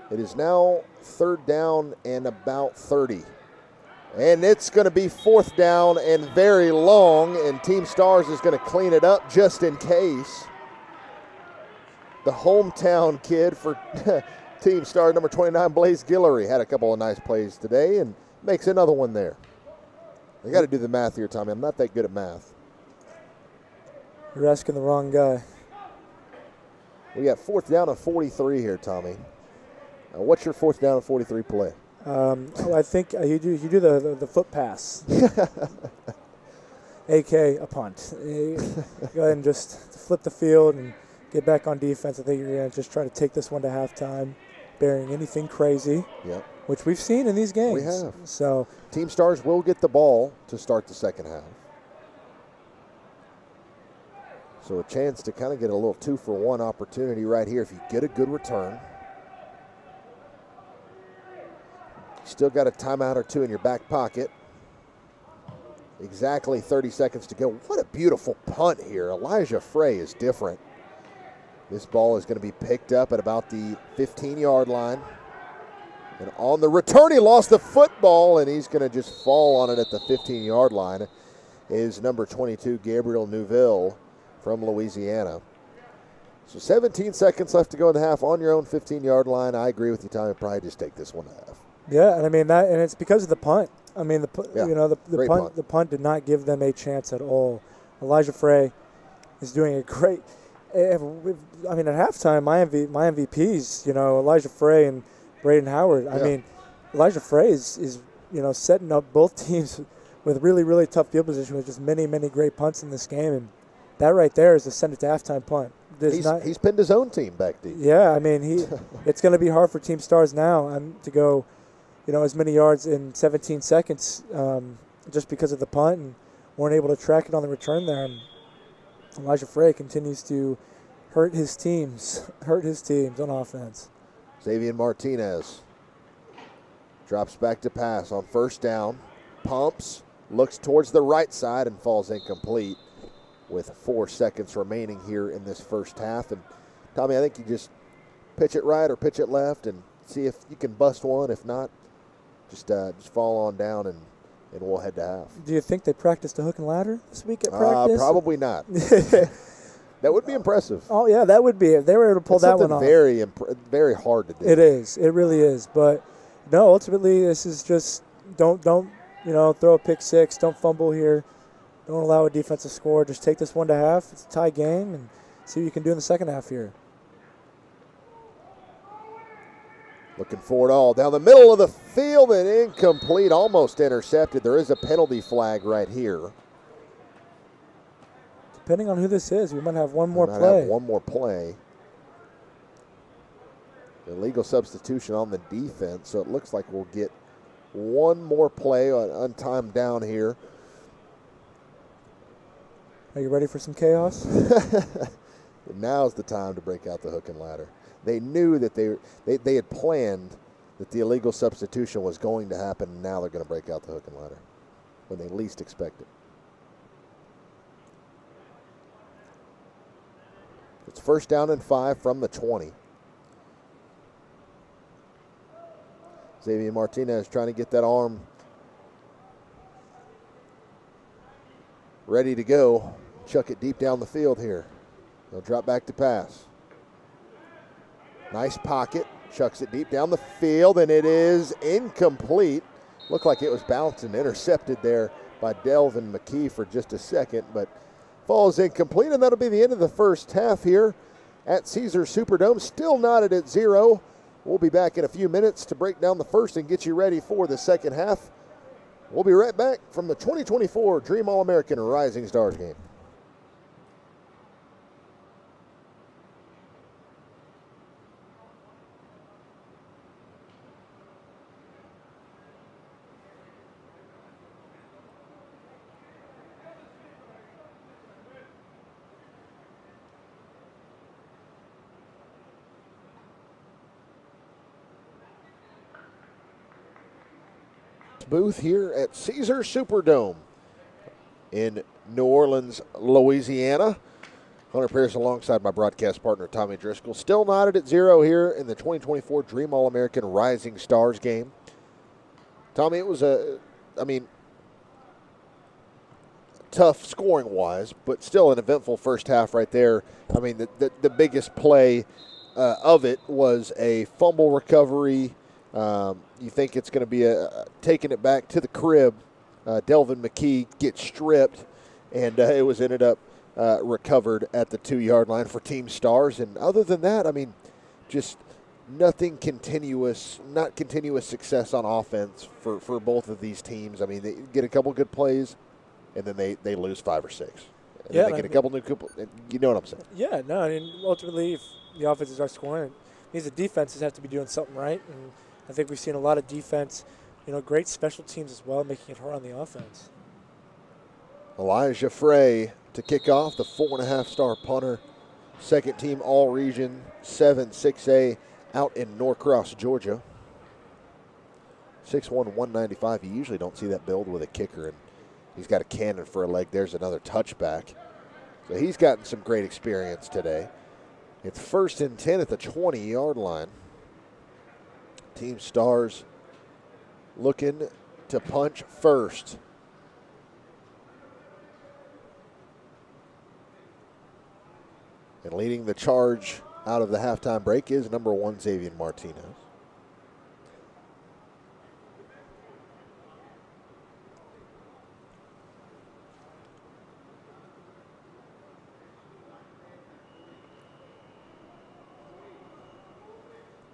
it is now 3rd down and about 30. And it's going to be 4th down and very long, and Team Stars is going to clean it up just in case. The hometown kid for Team Stars, number 29, Blaze Guillory, had a couple of nice plays today and makes another one there. I got to do the math here, Tommy. I'm not that good at math. You're asking the wrong guy. We got 4th down and 43 here, Tommy. What's your 4th down and 43 play? I think you do the foot pass, a.k.a. a punt. Go ahead and just flip the field and get back on defense. I think you're going to just try to take this one to halftime, bearing anything crazy, which we've seen in these games. We have. So Team Stars will get the ball to start the second half. So a chance to kind of get a little 2-for-1 opportunity right here if you get a good return. Still got a timeout or two in your back pocket. Exactly 30 seconds to go. What a beautiful punt here. Elijah Frey is different. This ball is going to be picked up at about the 15-yard line. And on the return, he lost the football, and he's going to just fall on it at the 15-yard line. Is number 22, Gabriel Neuville from Louisiana. So 17 seconds left to go in the half on your own 15-yard line. I agree with you, Tommy. Probably just take this one to half. Yeah, and I mean and it's because of the punt. I mean, the punt did not give them a chance at all. Elijah Frey is doing a great. At halftime, my MVPs, Elijah Frey and Braden Howard. I mean, Elijah Frey is setting up both teams with really, really tough field position with just many, many great punts in this game, and that right there is a send it to halftime punt. He's pinned his own team back deep. Yeah, I mean it's going to be hard for Team Stars now to go. As many yards in 17 seconds just because of the punt and weren't able to track it on the return there. And Elijah Frey continues to hurt his teams on offense. Xavier Martinez drops back to pass on 1st down, pumps, looks towards the right side and falls incomplete with 4 seconds remaining here in this first half. And Tommy, I think you just pitch it right or pitch it left and see if you can bust one. If not, just fall on down and we'll head to half. Do you think they practiced a hook and ladder this week at practice? Probably not. That would be impressive. Oh, yeah, that would be it. They were able to pull It's that one something off. very hard to do. It is. It really is. But, no, ultimately this is just don't throw a pick six. Don't fumble here. Don't allow a defensive score. Just take this 1 to half. It's a tie game and see what you can do in the second half here. Looking for it all down the middle of the field and incomplete, almost intercepted. There is a penalty flag right here. Depending on who this is, we might have one more Have play. one more play. Illegal substitution on the defense, so it looks like we'll get one more play on untimed down here. Are you ready for some chaos? Now's the time to break out the hook and ladder. They knew that they had planned that the illegal substitution was going to happen, and now they're going to break out the hook and ladder when they least expect it. It's first down and 5 from the 20. Xavier Martinez trying to get that arm ready to go. Chuck it deep down the field here. He'll drop back to pass. Nice pocket. Chucks it deep down the field, and it is incomplete. Looked like it was bounced and intercepted there by Delvin McKee for just a second, but falls incomplete, and that'll be the end of the first half here at Caesars Superdome. Still knotted at 0. We'll be back in a few minutes to break down the first and get you ready for the second half. We'll be right back from the 2024 Dream All-American Rising Stars game. Booth here at Caesars Superdome in New Orleans, Louisiana. Hunter Pierce alongside my broadcast partner Tommy Driscoll. Still knotted at 0 here in the 2024 Dream All-American Rising Stars game. Tommy, it was tough scoring-wise, but still an eventful first half right there. I mean, the biggest play of it was a fumble recovery. You think it's going to be taking it back to the crib. Delvin McKee gets stripped, and it was ended up recovered at the 2-yard line for Team Stars. And other than that, I mean, just not continuous success on offense for both of these teams. I mean, they get a couple good plays, and then they lose 5 or 6. And then they get a couple new you know what I'm saying? Yeah, no, I mean, ultimately, if the offenses are scoring, it means the defenses have to be doing something right. And I think we've seen a lot of defense, great special teams as well, making it hard on the offense. Elijah Frey to kick off, the 4.5-star punter, second team All-Region, 7-6A out in Norcross, Georgia. 6'1", 195. You usually don't see that build with a kicker, and he's got a cannon for a leg. There's another touchback. So he's gotten some great experience today. It's first and 10 at the 20-yard line. Team Stars looking to punch first. And leading the charge out of the halftime break is number 1, Xavier Martinez.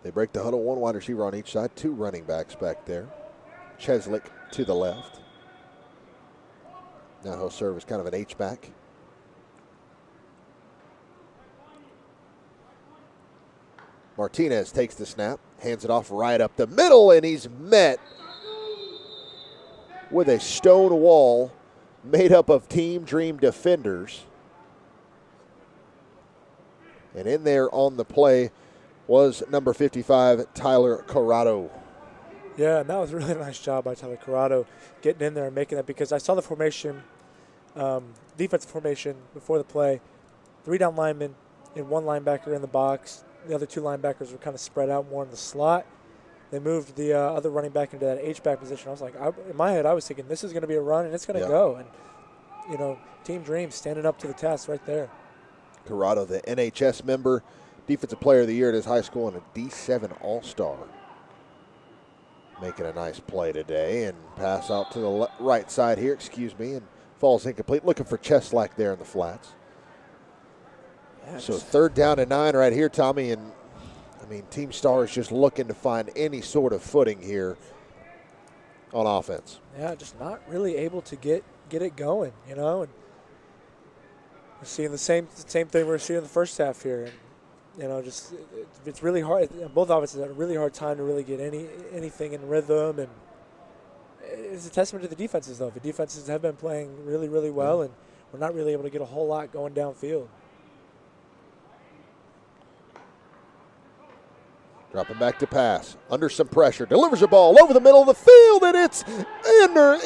They break the huddle, 1 wide receiver on each side, 2 running backs back there. Cheslick to the left. Now he'll serve as kind of an H-back. Martinez takes the snap, hands it off right up the middle, and he's met with a stone wall made up of Team Dream defenders. And in there on the play was number 55, Tyler Corrado. Yeah, and that was a really nice job by Tyler Corrado getting in there and making that, because I saw the formation, defensive formation before the play. 3 down linemen and 1 linebacker in the box. The other 2 linebackers were kind of spread out more in the slot. They moved the other running back into that H-back position. I was like, in my head, I was thinking this is going to be a run and it's going to go. And, Team Dream standing up to the task right there. Corrado, the NHS member, Defensive Player of the Year at his high school, and a D7 All-Star. Making a nice play today, and pass out to the right side here, and falls incomplete. Looking for Cheslack there in the flats. Yes. So 3rd down and 9 right here, Tommy, and I mean, Team Star is just looking to find any sort of footing here on offense. Yeah, just not really able to get it going, you know. And we're seeing the same thing we're seeing in the first half here. And, you know, just it's really hard. Both offenses had a really hard time to really get anything in rhythm. And it's a testament to the defenses, though. The defenses have been playing really, really well, and we're not really able to get a whole lot going downfield. Dropping back to pass, under some pressure, delivers a ball over the middle of the field, and it's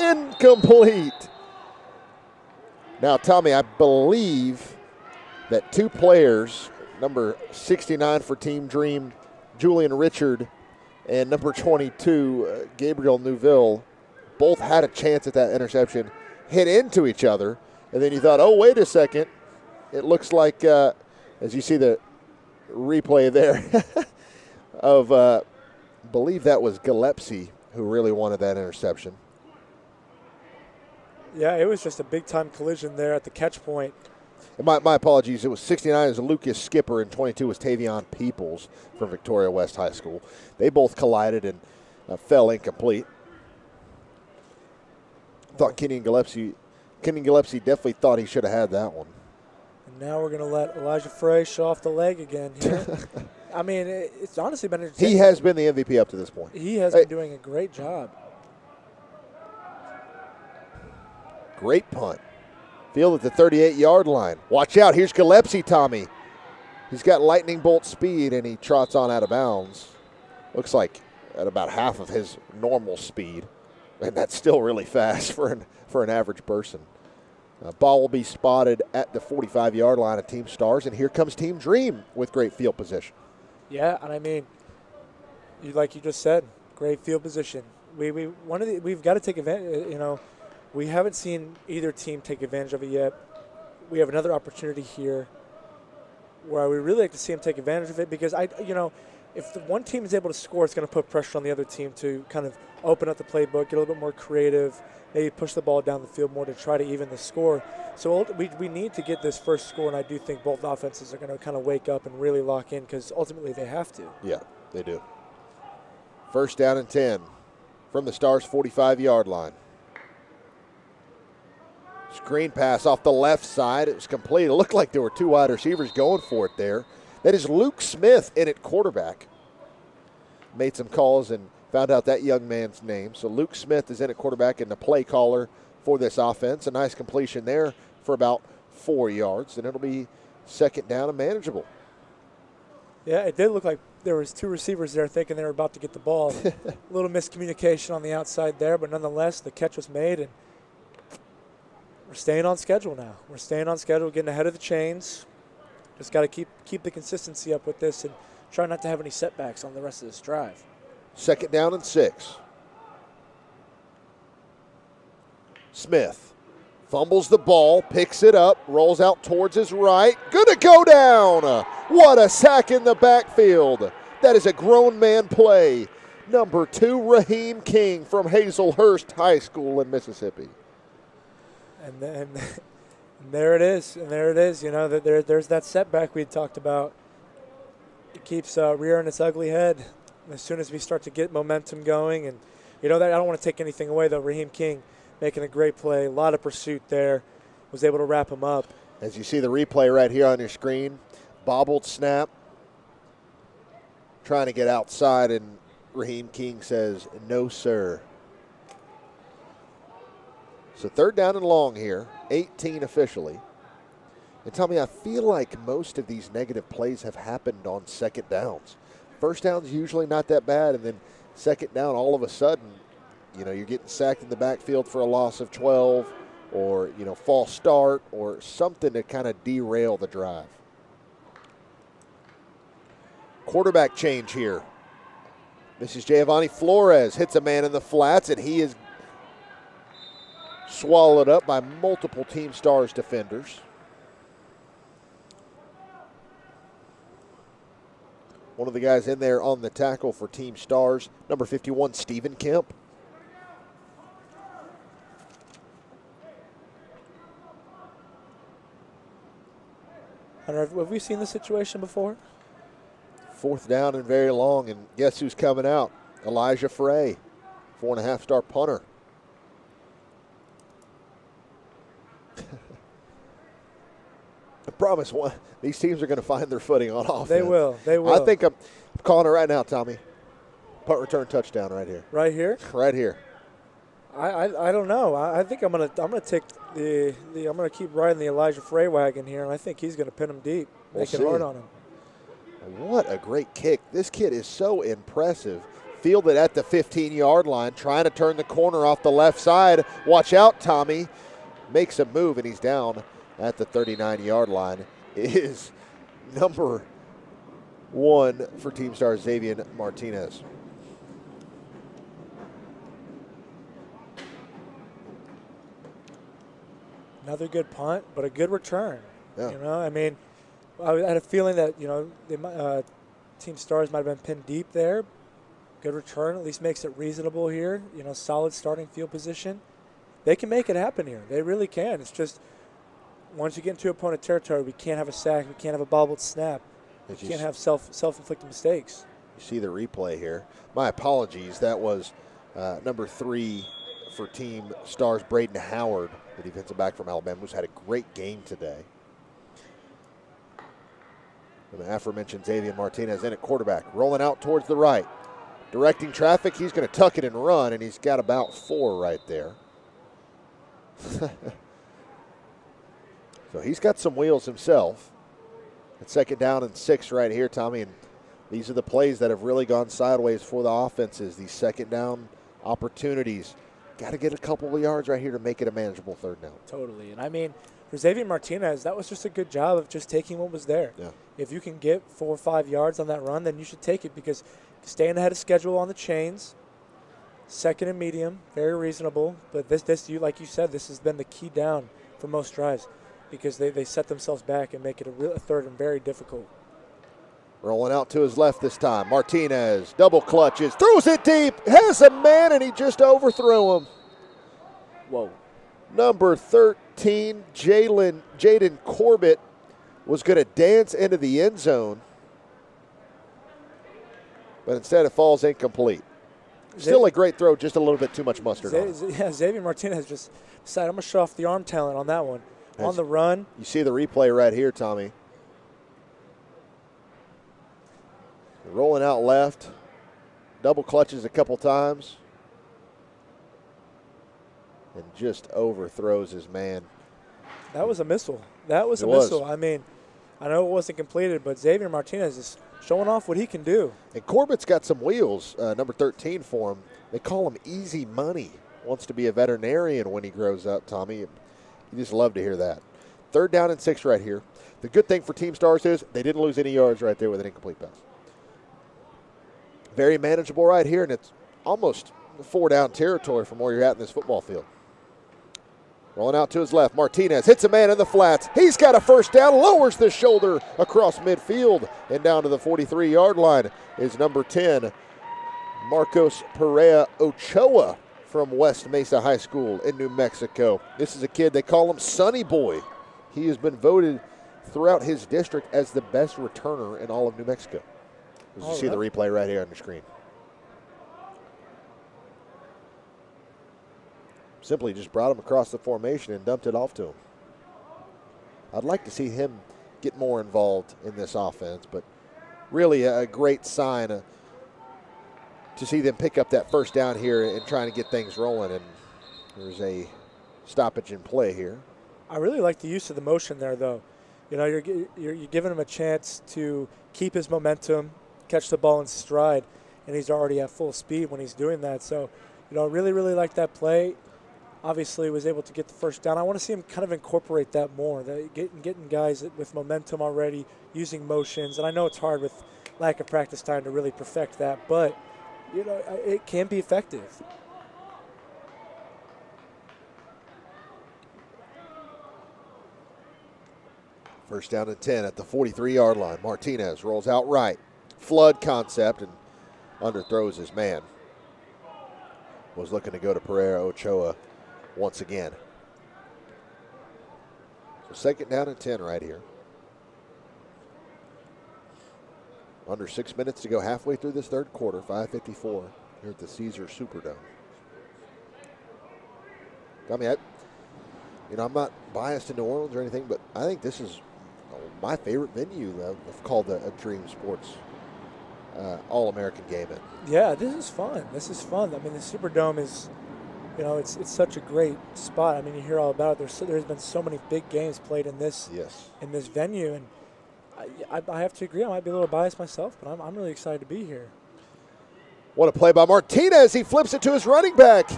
incomplete. Now, Tommy, I believe that 2 players, number 69 for Team Dream, Julian Richard, and number 22, Gabriel Neuville, both had a chance at that interception, hit into each other, and then you thought, oh, wait a second. It looks like, as you see the replay there, of, believe that was Gillespie who really wanted that interception. Yeah, it was just a big-time collision there at the catch point. And my apologies. It was 69 is Lucas Skipper, and 22 was Tavion Peoples from Victoria West High School. They both collided and fell incomplete. Thought Kenyon Gillespie definitely thought he should have had that one. And now we're going to let Elijah Frey show off the leg again here. I mean, it's honestly been entertaining. He has been the MVP up to this point. He has been doing a great job. Great punt. Field at the 38-yard line. Watch out. Here's Gillespie, Tommy. He's got lightning bolt speed, and he trots on out of bounds. Looks like at about half of his normal speed. And that's still really fast for an average person. Ball will be spotted at the 45-yard line of Team Stars, and here comes Team Dream with great field position. Yeah, and I mean, like you just said, great field position. We've got to take advantage. You know, we haven't seen either team take advantage of it yet. We have another opportunity here where I would really like to see them take advantage of it, because if the one team is able to score, it's going to put pressure on the other team to kind of open up the playbook, get a little bit more creative, maybe push the ball down the field more to try to even the score. So we need to get this first score, and I do think both offenses are going to kind of wake up and really lock in, because ultimately they have to. Yeah, they do. 1st down and 10 from the Stars' 45-yard line. Screen pass off the left side. It was complete. It looked like there were 2 wide receivers going for it there. That is Luke Smith in at quarterback. Made some calls and found out that young man's name. So Luke Smith is in at quarterback and the play caller for this offense. A nice completion there for about 4 yards, and it'll be 2nd down and manageable. Yeah, it did look like there was 2 receivers there thinking they were about to get the ball. A little miscommunication on the outside there, but nonetheless, the catch was made, and we're staying on schedule now. We're staying on schedule, getting ahead of the chains. Just got to keep the consistency up with this and try not to have any setbacks on the rest of this drive. 2nd down and 6. Smith fumbles the ball, picks it up, rolls out towards his right. Gonna go down. What a sack in the backfield. That is a grown man play. Number 2, Raheem King from Hazelhurst High School in Mississippi. And there it is. And there it is. You know, there's that setback we had talked about. It keeps rearing its ugly head as soon as we start to get momentum going. And, you know, that I don't want to take anything away, though. Raheem King making a great play. A lot of pursuit there. Was able to wrap him up. As you see the replay right here on your screen, bobbled snap. Trying to get outside, and Raheem King says, no, sir. So 3rd down and long here, 18 officially. And tell me, I feel like most of these negative plays have happened on 2nd downs. 1st down's usually not that bad, and then 2nd down, all of a sudden, you know, you're getting sacked in the backfield for a loss of 12, or, you know, false start, or something to kind of derail the drive. Quarterback change here. This is Giovanni Flores, hits a man in the flats, and he is swallowed up by multiple Team Stars defenders. One of the guys in there on the tackle for Team Stars, number 51, Stephen Kemp. Have we seen this situation before? 4th down and very long, and guess who's coming out? Elijah Frey, 4.5-star punter. I promise these teams are going to find their footing on offense. They will. They will. I think I'm calling it right now, Tommy. Punt return touchdown right here. Right here? Right here. I don't know. I think I'm gonna take I'm gonna keep riding the Elijah Frey wagon here, and I think he's gonna pin him deep, make it hard on him. What a great kick! This kid is so impressive. Fielded at the 15-yard line, trying to turn the corner off the left side. Watch out, Tommy. Makes a move, and he's down at the 39-yard line. It is number 1 for Team Star, Xavier Martinez. Another good punt, but a good return. Yeah. You know, I mean, I had a feeling that, you know, Team Stars might have been pinned deep there. Good return, at least makes it reasonable here. You know, solid starting field position. They can make it happen here. They really can. It's just once you get into opponent territory, we can't have a sack. We can't have a bobbled snap. We can't have self-inflicted mistakes. You see the replay here. My apologies. That was number 3 for Team Stars, Braden Howard, the defensive back from Alabama, who's had a great game today. And the aforementioned Xavier Martinez in at quarterback, rolling out towards the right. Directing traffic, he's going to tuck it and run, and he's got about 4 right there. So he's got some wheels himself. It's 2nd down and 6 right here, Tommy, and these are the plays that have really gone sideways for the offenses, these 2nd down opportunities. Got to get a couple of yards right here to make it a manageable 3rd down. Totally. And, I mean, for Xavier Martinez, that was just a good job of just taking what was there. Yeah. If you can get 4 or 5 yards on that run, then you should take it because staying ahead of schedule on the chains, 2nd and medium, very reasonable. But like you said, this has been the key down for most drives because they set themselves back and make it a 3rd and very difficult. Rolling out to his left this time. Martinez, double clutches, throws it deep, has a man, and he just overthrew him. Whoa. Number 13, Jaden Corbett, was going to dance into the end zone, but instead it falls incomplete. Still a great throw, just a little bit too much mustard on it. Yeah, Xavier Martinez just decided, I'm going to show off the arm talent on that one. On the run. You see the replay right here, Tommy. Rolling out left, double clutches a couple times, and just overthrows his man. That was a missile. That was a missile. I mean, I know it wasn't completed, but Xavier Martinez is showing off what he can do. And Corbett's got some wheels, number 13 for him. They call him Easy Money. Wants to be a veterinarian when he grows up, Tommy. You just love to hear that. 3rd down and 6 right here. The good thing for Team Stars is they didn't lose any yards right there with an incomplete pass. Very manageable right here, and it's almost 4-down territory from where you're at in this football field. Rolling out to his left, Martinez hits a man in the flats. He's got a 1st down, lowers the shoulder across midfield, and down to the 43-yard line is number 10, Marcos Perea Ochoa from West Mesa High School in New Mexico. This is a kid, they call him Sonny Boy. He has been voted throughout his district as the best returner in all of New Mexico. As you see the replay right here on the screen. Simply just brought him across the formation and dumped it off to him. I'd like to see him get more involved in this offense, but really a great sign to see them pick up that 1st down here and trying to get things rolling. And there's a stoppage in play here. I really like the use of the motion there, though. You know, you're giving him a chance to keep his momentum, catch the ball in stride, and he's already at full speed when he's doing that. So, you know, really, really like that play. Obviously was able to get the 1st down. I want to see him kind of incorporate that more, getting guys with momentum already, using motions. And I know it's hard with lack of practice time to really perfect that, but, you know, it can be effective. First down and 10 at the 43-yard line. Martinez rolls out right. flood concept and underthrows his man. Was looking to go to Pereira Ochoa once again. So second down and 10 right here. Under 6 minutes to go halfway through this third quarter, 5:54 here at the Caesar Superdome. I mean, I'm not biased to New Orleans or anything, but I think this is my favorite venue I've called a Dream Sports All-American game in. Yeah, this is fun. This is fun. I mean, the Superdome is, it's such a great spot. I mean, you hear all about it. There's been so many big games played in this venue, and I have to agree. I might be a little biased myself, but I'm really excited to be here. What a play by Martinez. He flips it to his running back.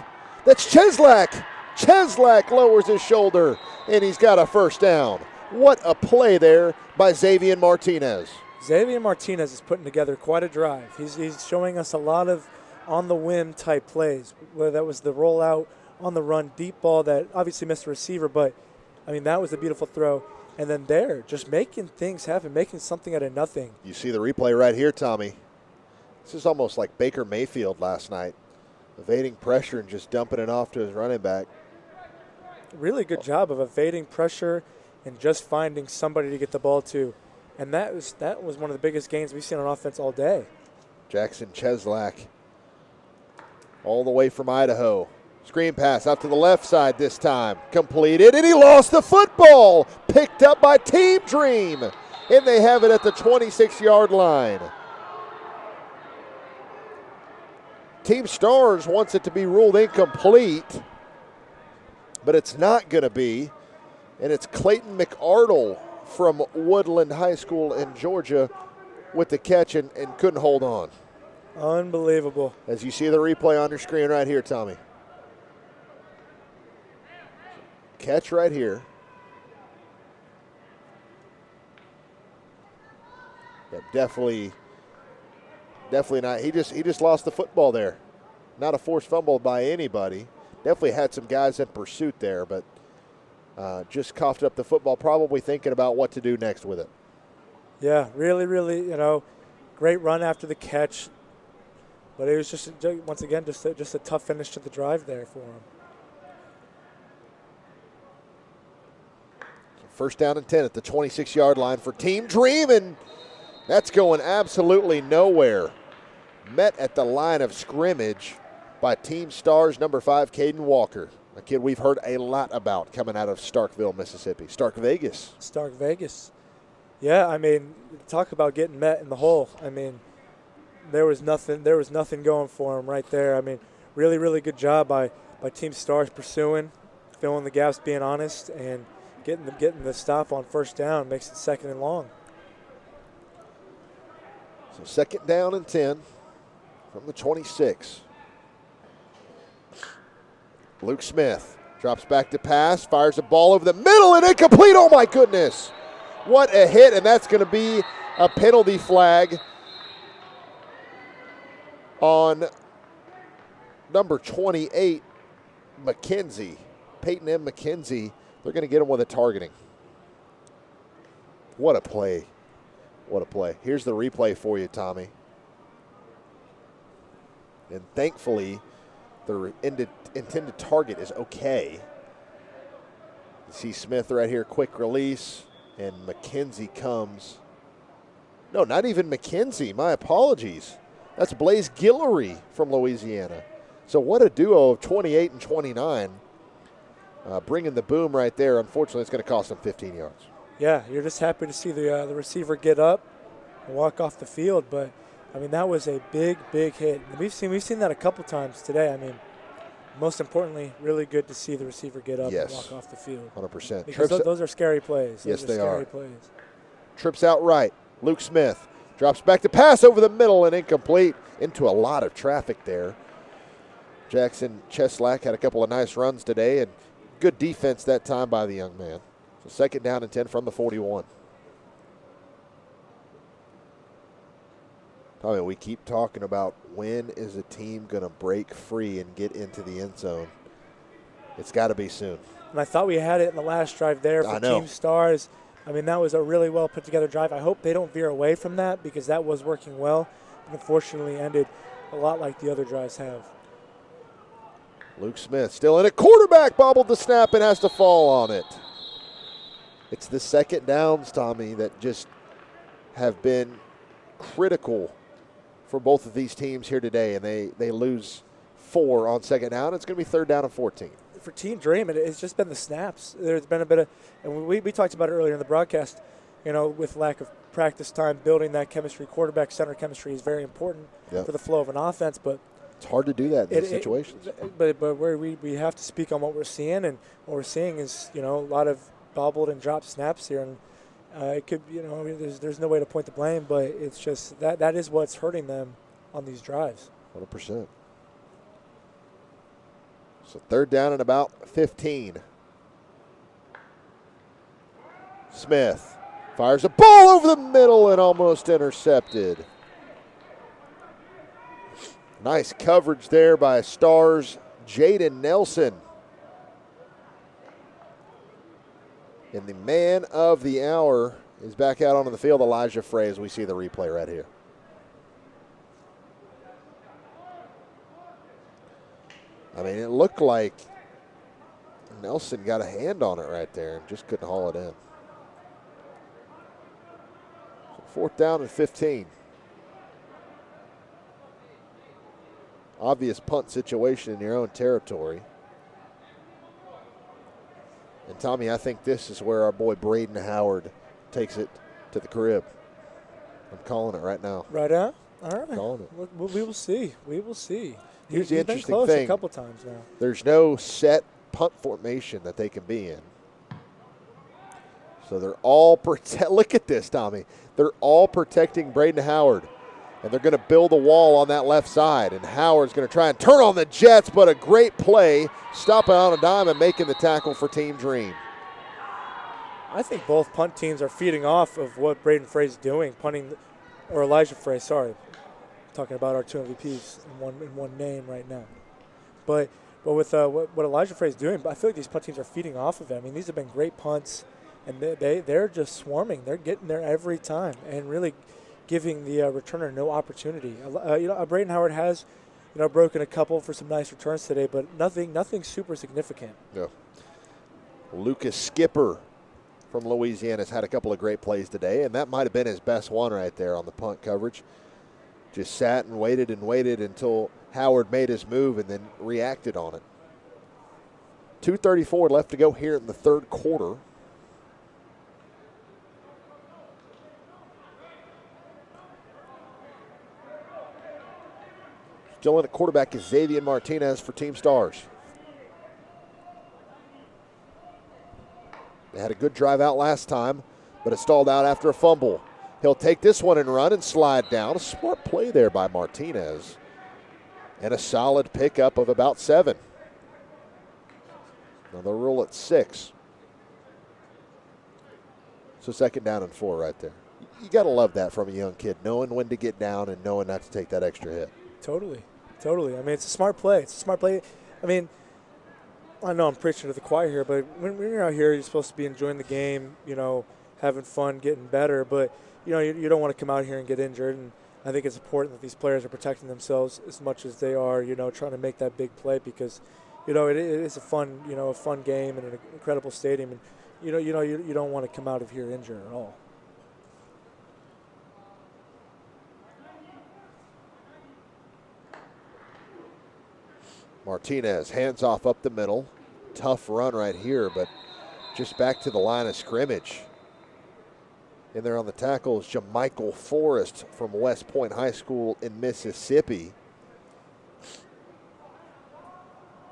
That's Cheslak. Cheslak lowers his shoulder, and he's got a first down. What a play there by Xavier Martinez. Xavier Martinez is putting together quite a drive. He's showing us a lot of on-the-whim type plays, whether that was the rollout, on the run, deep ball that obviously missed the receiver, but, I mean, that was a beautiful throw. And then there, just making things happen, making something out of nothing. You see the replay right here, Tommy. This is almost like Baker Mayfield last night, evading pressure and just dumping it off to his running back. Really good job of evading pressure and just finding somebody to get the ball to. And that was one of the biggest gains we've seen on offense all day. Jackson Cheslak all the way from Idaho. Screen pass out to the left side this time. Completed, and he lost the football. Picked up by Team Dream. And they have it at the 26-yard line. Team Stars wants it to be ruled incomplete, but it's not going to be. And it's Clayton McArdle from Woodland High School in Georgia with the catch and couldn't hold on. Unbelievable. As you see the replay on your screen right here, Tommy. Catch right here. Yeah, definitely not. He just lost the football there. Not a forced fumble by anybody. Definitely had some guys in pursuit there, but just coughed up the football, probably thinking about what to do next with it. Yeah, really, great run after the catch. But it was just, once again, just a tough finish to the drive there for him. First down and 10 at the 26-yard line for Team Dream, and that's going absolutely nowhere. Met at the line of scrimmage by Team Stars number 5, Caden Walker, a kid we've heard a lot about coming out of Starkville, Mississippi. Stark Vegas. Yeah, I mean, talk about getting met in the hole. I mean, there was nothing going for him right there. I mean, really good job by Team Stars pursuing, filling the gaps, being honest, and getting the stop on first down makes it second and long. So second down and 10 from the 26. Luke Smith drops back to pass, fires a ball over the middle and incomplete. Oh my goodness. What a hit, and that's going to be a penalty flag on number 28, McKenzie. Peyton M. McKenzie. They're going to get him with a targeting. What a play. What a play. Here's the replay for you, Tommy. And thankfully, the intended target is okay. You see Smith right here, quick release, and McKenzie comes. No, not even McKenzie. My apologies. That's Blaze Guillory from Louisiana. So what a duo of 28 and 29. Bringing the boom right there. Unfortunately, it's going to cost them 15 yards. Yeah, you're just happy to see the receiver get up and walk off the field. But, I mean, that was a big hit. And we've seen that a couple times today. I mean, most importantly, really good to see the receiver get up and walk off the field. 100%. Because those are scary plays. Yes, they are. Scary plays. Trips out right. Luke Smith drops back to pass over the middle and incomplete into a lot of traffic there. Jackson Cheslak had a couple of nice runs today, and good defense that time by the young man. So second down and 10 from the 41. Tommy, we keep talking about when is a team going to break free and get into the end zone. It's got to be soon. And I thought we had it in the last drive there for Team Stars. I mean, that was a really well put together drive. I hope they don't veer away from that because that was working well. But unfortunately, ended a lot like the other drives have. Luke Smith still in it. Quarterback bobbled the snap and has to fall on it. It's the second downs, Tommy, that just have been critical for both of these teams here today, and they lose 4 on second down. It's going to be 3rd down and 14. For Team Dream, it's just been the snaps. There's been a bit of, and we talked about it earlier in the broadcast, with lack of practice time, building that chemistry, quarterback center chemistry is very important for the flow of an offense, but it's hard to do that in these situations. But where we have to speak on what we're seeing, and what we're seeing is, a lot of bobbled and dropped snaps here, and it could, there's no way to point the blame, but it's just that is what's hurting them on these drives. 100%. So 3rd down and about 15. Smith fires a ball over the middle and almost intercepted. Nice coverage there by Stars' Jaden Nelson. And the man of the hour is back out onto the field, Elijah Frey, as we see the replay right here. I mean, it looked like Nelson got a hand on it right there and just couldn't haul it in. So 4th down and 15. Obvious punt situation in your own territory. And Tommy, I think this is where our boy Braden Howard takes it to the crib. I'm calling it right now. Right out? All right. I'm calling it. We will see. We will see. Here's the He's been interesting close thing. a couple times now. There's no set punt formation that they can be in. So they're all look at this, Tommy. They're all protecting Braden Howard. And they're going to build a wall on that left side. And Howard's going to try and turn on the Jets, but a great play, stopping on a dime and making the tackle for Team Dream. I think both punt teams are feeding off of what Braden Frey's doing, or Elijah Frey, sorry. Talking about our 2 MVPs in one name right now. But with what Elijah Frey's doing, I feel like these punt teams are feeding off of it. I mean, these have been great punts, and they're just swarming. They're getting there every time and really giving the returner no opportunity. Braden Howard has, broken a couple for some nice returns today, but nothing super significant. Yeah. Lucas Skipper from Louisiana has had a couple of great plays today, and that might have been his best one right there on the punt coverage. Just sat and waited until Howard made his move and then reacted on it. 2:34 left to go here in the 3rd quarter. Still in at quarterback is Xavier Martinez for Team Stars. They had a good drive out last time, but it stalled out after a fumble. He'll take this one and run and slide down. A smart play there by Martinez. And a solid pickup of about 7. Now they'll roll at 6. So 2nd down and 4 right there. You got to love that from a young kid, knowing when to get down and knowing not to take that extra hit. Totally. I mean, it's a smart play. I mean, I know I'm preaching to the choir here, but when you're out here, you're supposed to be enjoying the game, having fun, getting better. But, you don't want to come out here and get injured. And I think it's important that these players are protecting themselves as much as they are, trying to make that big play because, it is a fun game and an incredible stadium. And, you don't want to come out of here injured at all. Martinez, hands off up the middle. Tough run right here, but just back to the line of scrimmage. In there on the tackle is Jamichael Forrest from West Point High School in Mississippi.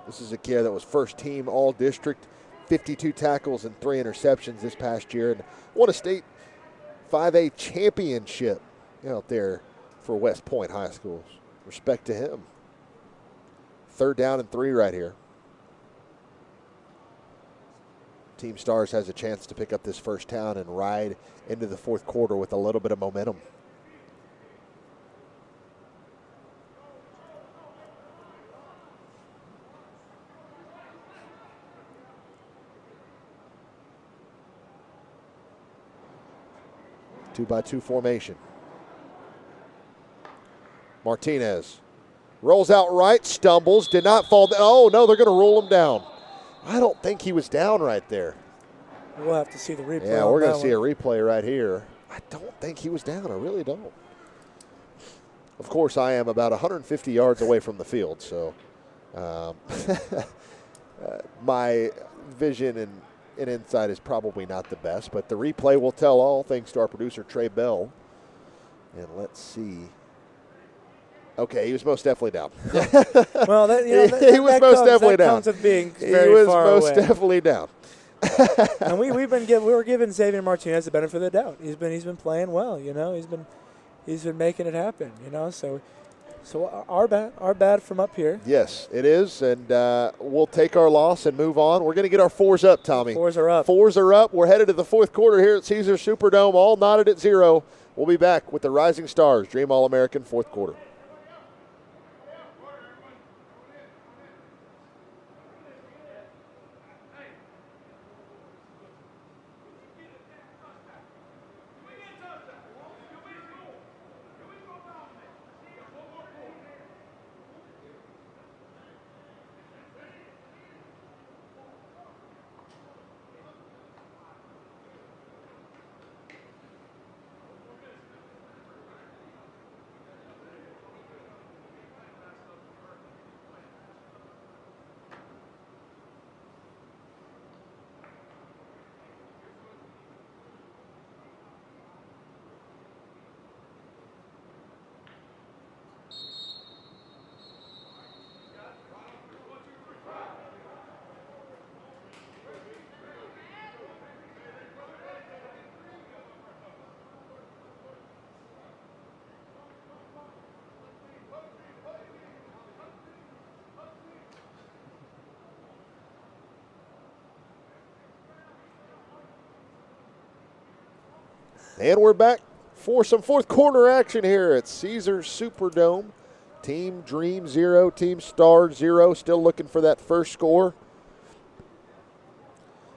This is a kid that was first team all-district, 52 tackles and 3 interceptions this past year, and won a state 5A championship out there for West Point High Schools. Respect to him. 3rd down and 3 right here. Team Stars has a chance to pick up this first down and ride into the 4th quarter with a little bit of momentum. 2-by-2 formation. Martinez rolls out right, stumbles, did not fall down. Oh, no, they're going to roll him down. I don't think he was down right there. We'll have to see the replay. Yeah, we're going to see a replay right here. I don't think he was down. I really don't. Of course, I am about 150 yards away from the field, so my vision and insight is probably not the best. But the replay will tell all, thanks to our producer, Trey Bell. And let's see. Okay, he was most definitely down. Well, he was most definitely down. Comes with being very he was far most away. definitely down. And we were giving Xavier Martinez the benefit of the doubt. He's been playing well, you know. He's been making it happen, you know. So our bad from up here. Yes, it is, and we'll take our loss and move on. We're going to get our fours up, Tommy. Fours are up. Fours are up. We're headed to the fourth quarter here at Caesars Superdome, all knotted at 0. We'll be back with the Rising Stars Dream All-American fourth quarter. And we're back for some fourth quarter action here at Caesars Superdome. Team Dream 0, Team Stars 0, still looking for that first score.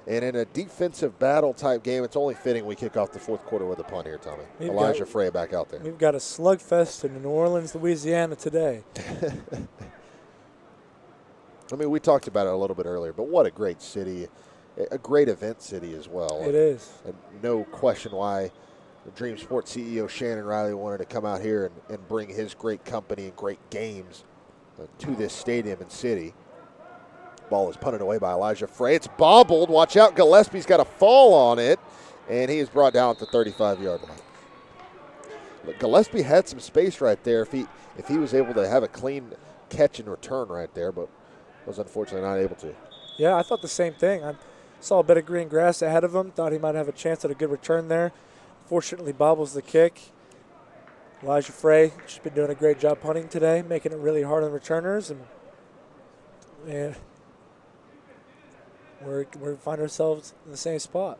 And in a defensive battle type game, it's only fitting we kick off the fourth quarter with a punt here, Tommy. Elijah Frey back out there. We've got a slugfest in New Orleans, Louisiana today. I mean, we talked about it a little bit earlier, but what a great city, a great event city as well. It is. And no question why the Dream Sports CEO Shannon Riley wanted to come out here and bring his great company and great games to this stadium and city. Ball is punted away by Elijah Frey. It's bobbled. Watch out. Gillespie's got a fall on it, and he is brought down at the 35-yard line. But Gillespie had some space right there if he was able to have a clean catch and return right there, but was unfortunately not able to. Yeah, I thought the same thing. I saw a bit of green grass ahead of him. Thought he might have a chance at a good return there. Fortunately, bobbles the kick. Elijah Frey just been doing a great job punting today, making it really hard on the returners, and we find ourselves in the same spot.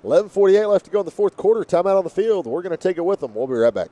11:48 left to go in the fourth quarter. Timeout on the field. We're going to take it with them. We'll be right back.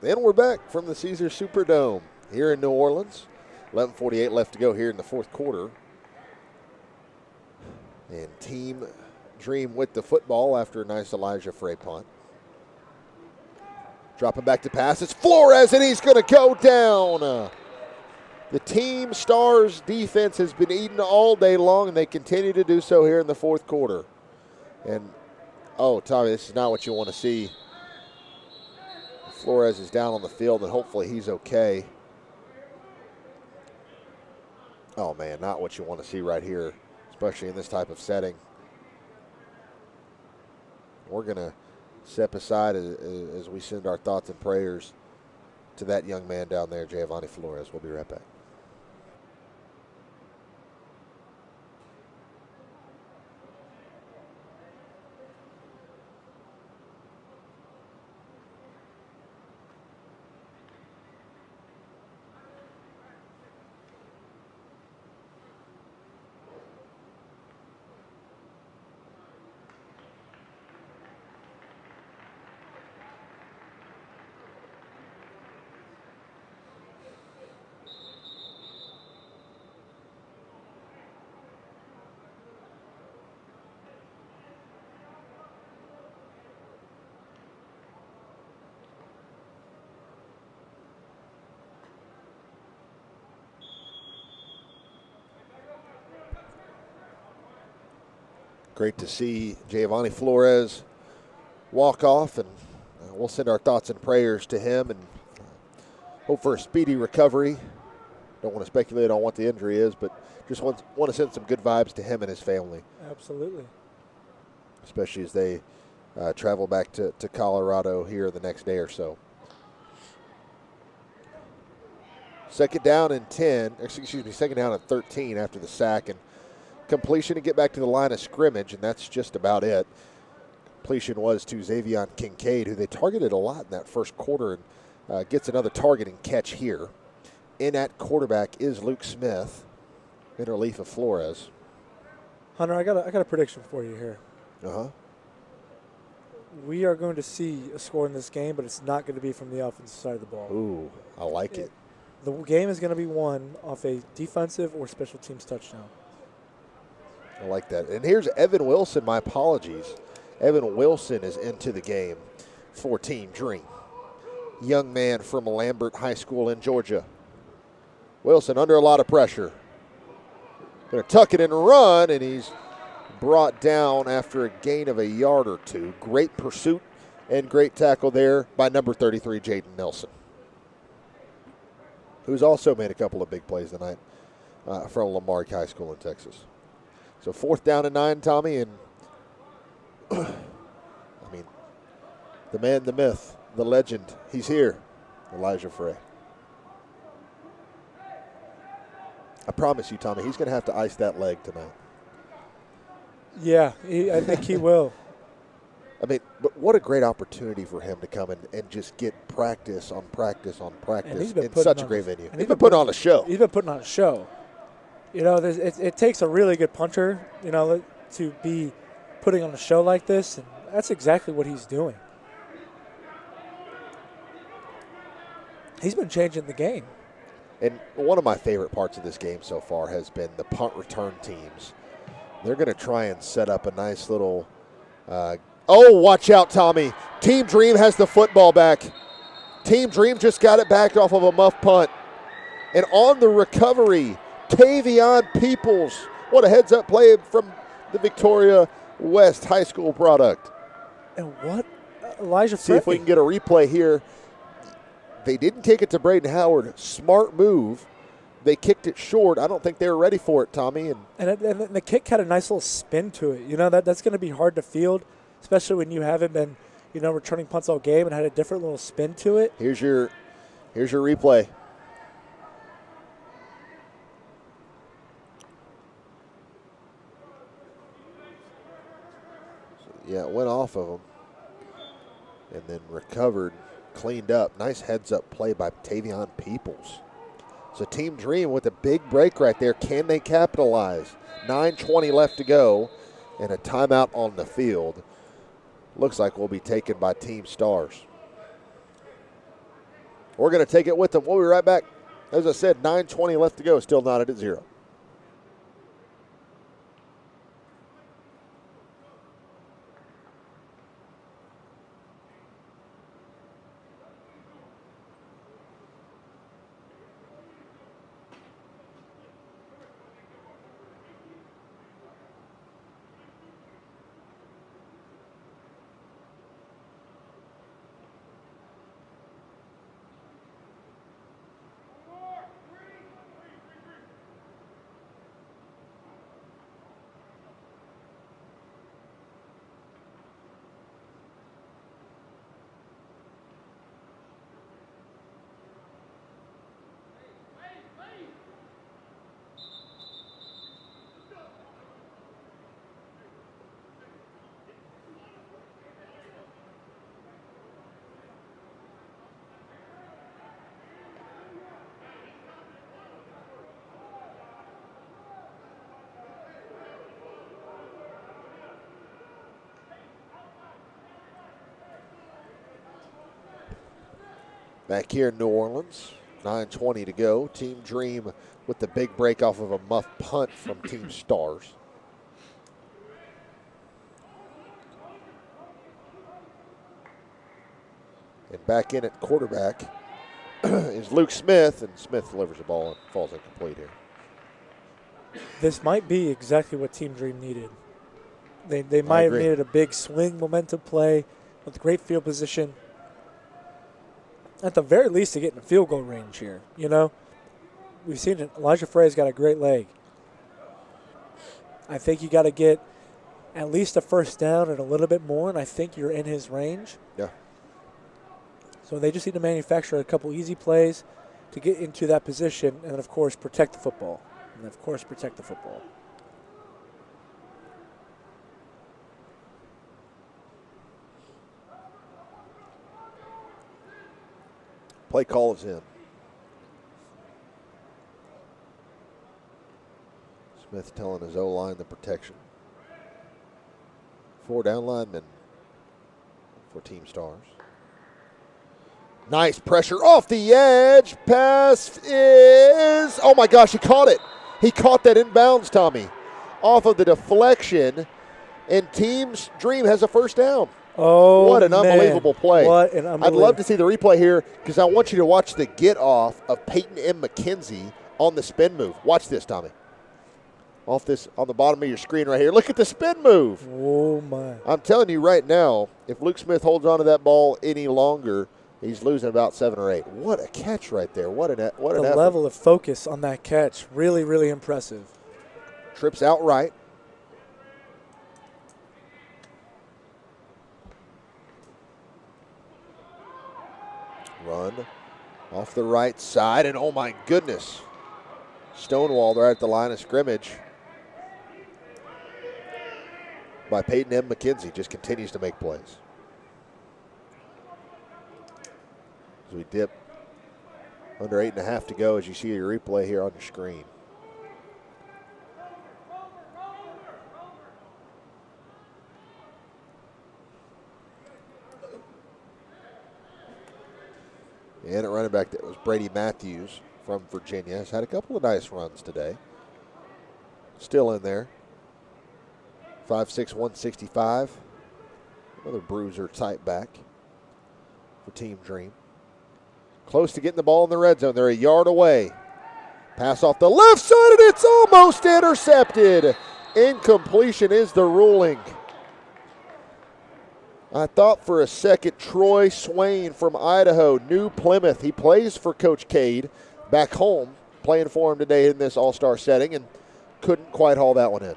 And we're back from the Caesars Superdome here in New Orleans. 11:48 left to go here in the fourth quarter. And Team Dream with the football after a nice Elijah Frey punt. Dropping back to pass. It's Flores, and he's going to go down. The Team Stars defense has been eaten all day long, and they continue to do so here in the fourth quarter. And, oh, Tommy, this is not what you want to see. Flores is down on the field, and hopefully he's okay. Oh, man, not what you want to see right here. It's especially in this type of setting. We're going to step aside as we send our thoughts and prayers to that young man down there, Giovanni Flores. We'll be right back. Great to see Giovanni Flores walk off, and we'll send our thoughts and prayers to him and hope for a speedy recovery. Don't want to speculate on what the injury is, but just want to send some good vibes to him and his family. Absolutely. Especially as they travel back to Colorado here the next day or so. Second down and 13 after the sack, and completion to get back to the line of scrimmage, and that's just about it. Completion was to Xavion Kincaid, who they targeted a lot in that first quarter, and gets another targeting catch here. In at quarterback is Luke Smith, in relief of Flores. Hunter, I got a prediction for you here. Uh-huh. We are going to see a score in this game, but it's not going to be from the offensive side of the ball. Ooh, I like it. The game is going to be won off a defensive or special teams touchdown. I like that. And here's Evan Wilson. My apologies. Evan Wilson is into the game for Team Dream. Young man from Lambert High School in Georgia. Wilson under a lot of pressure. Going to tuck it and run, and he's brought down after a gain of a yard or two. Great pursuit and great tackle there by number 33, Jaden Nelson, who's also made a couple of big plays tonight from Lamarck High School in Texas. So 4th down and 9, Tommy, and I mean, the man, the myth, the legend, he's here, Elijah Frey. I promise you, Tommy, he's going to have to ice that leg tonight. Yeah, I think he will. I mean, but what a great opportunity for him to come and just get practice on practice on practice in such a great venue. He's been putting on a show. He's been putting on a show. You know, it takes a really good punter, you know, to be putting on a show like this, and that's exactly what he's doing. He's been changing the game. And one of my favorite parts of this game so far has been the punt return teams. They're going to try and set up a nice little watch out, Tommy. Team Dream has the football back. Team Dream just got it back off of a muff punt. And on the recovery, Tavion Peoples. What a heads-up play from the Victoria West High School product. And what Elijah See if we can get a replay here. They didn't kick it to Braden Howard. Smart move. They kicked it short. I don't think they were ready for it, Tommy. And the kick had a nice little spin to it. You know, that's going to be hard to field, especially when you haven't been, you know, returning punts all game and had a different little spin to it. Here's your replay. Yeah, it went off of him and then recovered, cleaned up. Nice heads-up play by Tavion Peoples. So Team Dream with a big break right there. Can they capitalize? 9:20 left to go and a timeout on the field. Looks like we'll be taken by Team Stars. We're going to take it with them. We'll be right back. As I said, 9:20 left to go. Still knotted at 0. Back here in New Orleans, 9:20 to go. Team Dream with the big break off of a muff punt from Team Stars. And back in at quarterback is Luke Smith, and Smith delivers the ball and falls incomplete here. This might be exactly what Team Dream needed. They might have needed a big swing momentum play with great field position. At the very least, to get in the field goal range here. You know, we've seen it. Elijah Frey's got a great leg. I think you got to get at least a first down and a little bit more, and I think you're in his range. Yeah. So they just need to manufacture a couple easy plays to get into that position, and then, of course, protect the football. Play call is in. Smith telling his O-line the protection. 4 down linemen for Team Stars. Nice pressure off the edge. Pass is, oh my gosh, he caught it. He caught that inbounds, Tommy, off of the deflection, and Team Dream has a first down. Oh, what an unbelievable play. What an unbelievable. I'd love to see the replay here because I want you to watch the get off of Peyton M. McKenzie on the spin move. Watch this, Tommy. Off this on the bottom of your screen right here. Look at the spin move. Oh, my. I'm telling you right now, if Luke Smith holds on to that ball any longer, he's losing about 7 or 8. What a catch right there. What an effort. The level of focus on that catch, really, really impressive. Trips out right. Run off the right side, and oh my goodness, stonewalled right at the line of scrimmage by Peyton M. McKenzie. Just continues to make plays. As we dip under 8.5 to go, as you see your replay here on your screen. And at running back, that was Brady Matthews from Virginia. Has had a couple of nice runs today. Still in there. 5'6", 165. Another bruiser type back for Team Dream. Close to getting the ball in the red zone. They're a yard away. Pass off the left side, and it's almost intercepted. Incompletion is the ruling. I thought for a second Troy Swain from Idaho, New Plymouth. He plays for Coach Cade back home, playing for him today in this all-star setting, and couldn't quite haul that one in.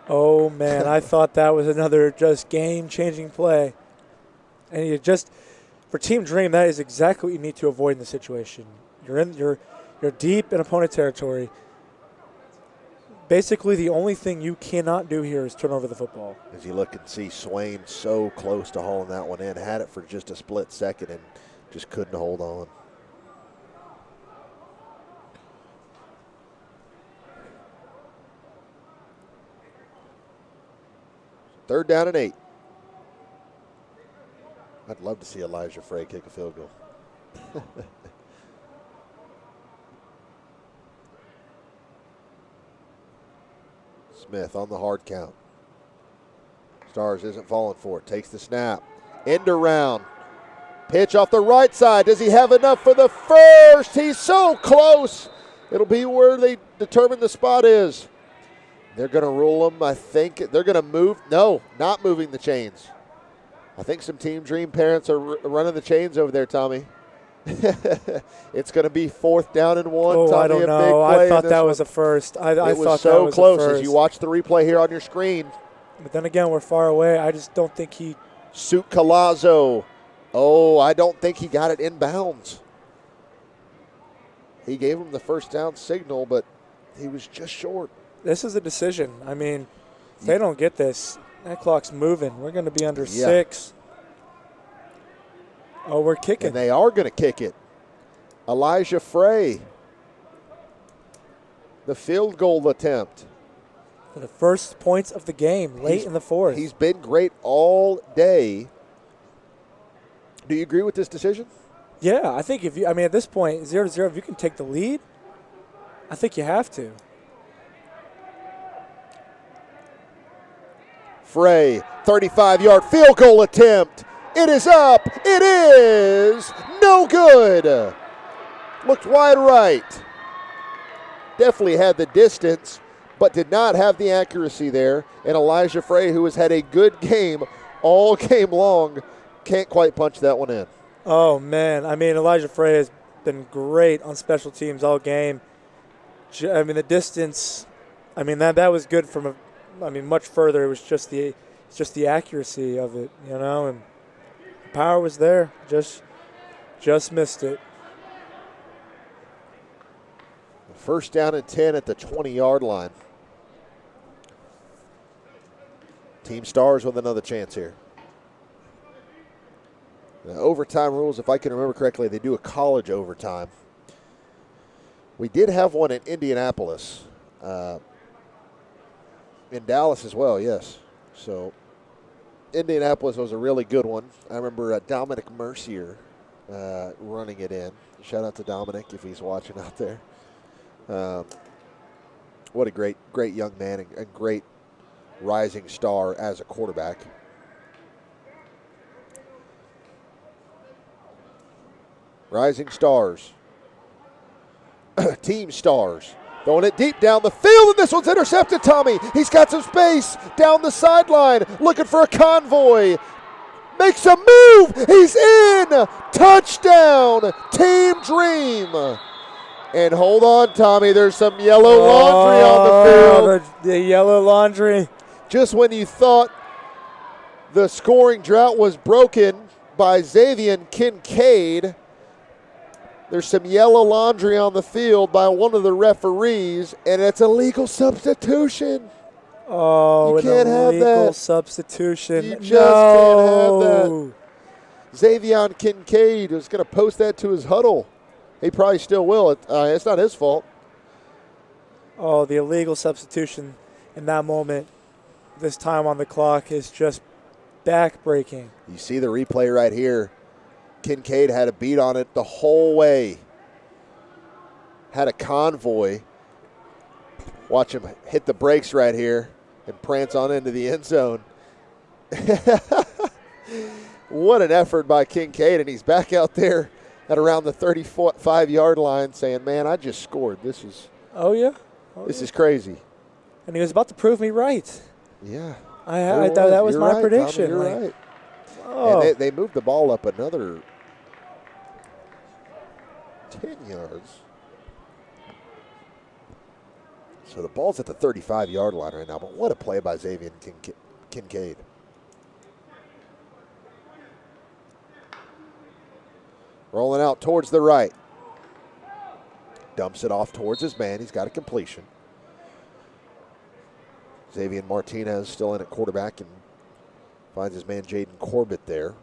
Oh, man, I thought that was another just game-changing play. And you just, for Team Dream, that is exactly what you need to avoid in the situation. You're deep in opponent territory. Basically, the only thing you cannot do here is turn over the football. As you look and see Swain so close to hauling that one in, had it for just a split second and just couldn't hold on. Third down and 8. I'd love to see Elijah Frey kick a field goal. Smith on the hard count. Stars isn't falling for it. Takes the snap. End around. Pitch off the right side. Does he have enough for the first? He's so close. It'll be where they determine the spot is. They're going to rule him. I think they're going to move. No, not moving the chains. I think some Team Dream parents are running the chains over there, Tommy. It's going to be 4th down and 1. Oh, Tommy, I don't know. I thought that was a first. I thought was so close as you watch the replay here on your screen. But then again, we're far away. I just don't think he. Suit Colazo. Oh, I don't think he got it inbounds. He gave him the first down signal, but he was just short. This is a decision. I mean, if they don't get this, that clock's moving. We're going to be under 6. Oh, we're kicking. And they are going to kick it. Elijah Frey. The field goal attempt. For the first points of the game, late in the 4th. He's been great all day. Do you agree with this decision? Yeah, I think if you, I mean, at this point, 0-0, if you can take the lead, I think you have to. Frey, 35-yard field goal attempt. It is up. It is no good. Looked wide right. Definitely had the distance, but did not have the accuracy there. And Elijah Frey, who has had a good game all game long, can't quite punch that one in. Oh, man. I mean, Elijah Frey has been great on special teams all game. I mean, the distance, I mean, that was good from much further. It was just the accuracy of it, you know, and the power was there. Just missed it. First down and 10 at the 20-yard line. Team Stars with another chance here. The overtime rules, if I can remember correctly, they do a college overtime. We did have one in Indianapolis. In Dallas as well, yes. So Indianapolis was a really good one. I remember Dominic Mercier running it in. Shout out to Dominic if he's watching out there. What a great young man and great rising star as a quarterback. Rising stars. Team Stars. Throwing it deep down the field, and this one's intercepted, Tommy. He's got some space down the sideline, looking for a convoy. Makes a move. He's in. Touchdown. Team Dream. And hold on, Tommy. There's some yellow laundry on the field. The yellow laundry. Just when you thought the scoring drought was broken by Xavier Kincaid, there's some yellow laundry on the field by one of the referees, and it's a legal substitution. Oh, you can't have that. Substitution. You just can't have that. Xavier Kincaid is going to post that to his huddle. He probably still will. It's not his fault. Oh, the illegal substitution in that moment, this time on the clock, is just back-breaking. You see the replay right here. Kincaid had a beat on it the whole way. Had a convoy. Watch him hit the brakes right here and prance on into the end zone. What an effort by Kincaid, and he's back out there at around the 35-yard line saying, man, I just scored. This is this is crazy. And he was about to prove me right. Yeah. I thought that was my right, prediction. Tommy, you're right. Oh. And they moved the ball up another 10 yards. So the ball's at the 35-yard line right now, but what a play by Xavier Kincaid. Rolling out towards the right. Dumps it off towards his man. He's got a completion. Xavier Martinez still in at quarterback and finds his man Jaden Corbett there.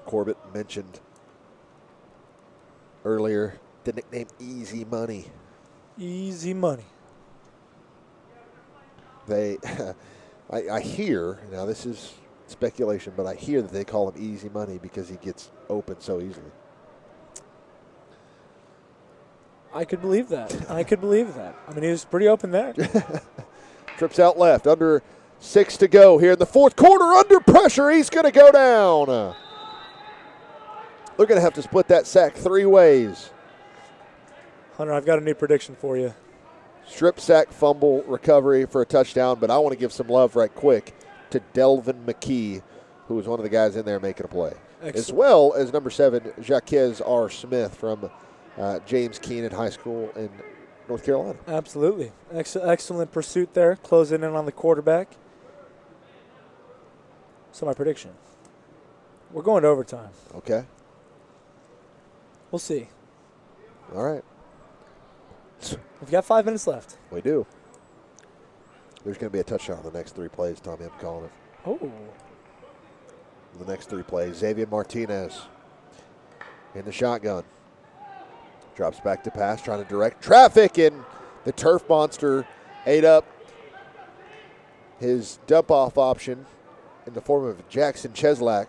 Corbett mentioned earlier the nickname Easy Money. Easy Money. I hear, now this is speculation, but I hear that they call him Easy Money because he gets open so easily. I could believe that. I mean, he was pretty open there. Trips out left, under 6 to go here in the fourth quarter. Under pressure, he's going to go down. They're going to have to split that sack 3 ways. Hunter, I've got a new prediction for you. Strip sack, fumble, recovery for a touchdown, but I want to give some love right quick to Delvin McKee, who was one of the guys in there making a play. Excellent. As well as number 7, Jaquez R. Smith from James Keenan High School in North Carolina. Absolutely. Excellent pursuit there, closing in on the quarterback. So my prediction, we're going to overtime. Okay. We'll see. All right. We've got 5 minutes left. We do. There's going to be a touchdown on the next 3 plays, Tommy. I'm calling it. Oh. The next 3 plays. Xavier Martinez in the shotgun. Drops back to pass, trying to direct traffic, and the turf monster ate up his dump-off option in the form of Jackson Cheslak.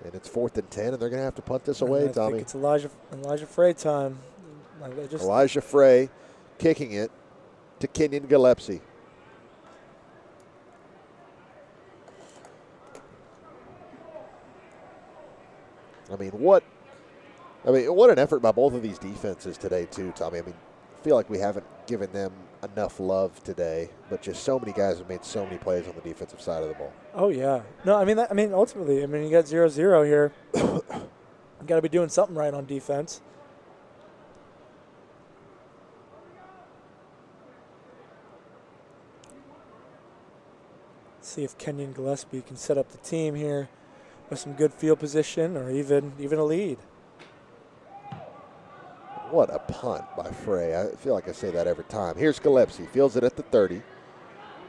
And it's 4th and 10, and they're going to have to punt this away, I Tommy. think it's Elijah Frey time. Elijah Frey kicking it to Kenyon Gillespie. What an effort by both of these defenses today, too, Tommy. I feel like we haven't given them enough love today, but just so many guys have made so many plays on the defensive side of the ball. Oh, yeah. No, ultimately, you got 0-0 here. You got to be doing something right on defense. See if Kenyon Gillespie can set up the team here with some good field position or even a lead. What a punt by Frey. I feel like I say that every time. Here's Gillespie. Fields it at the 30.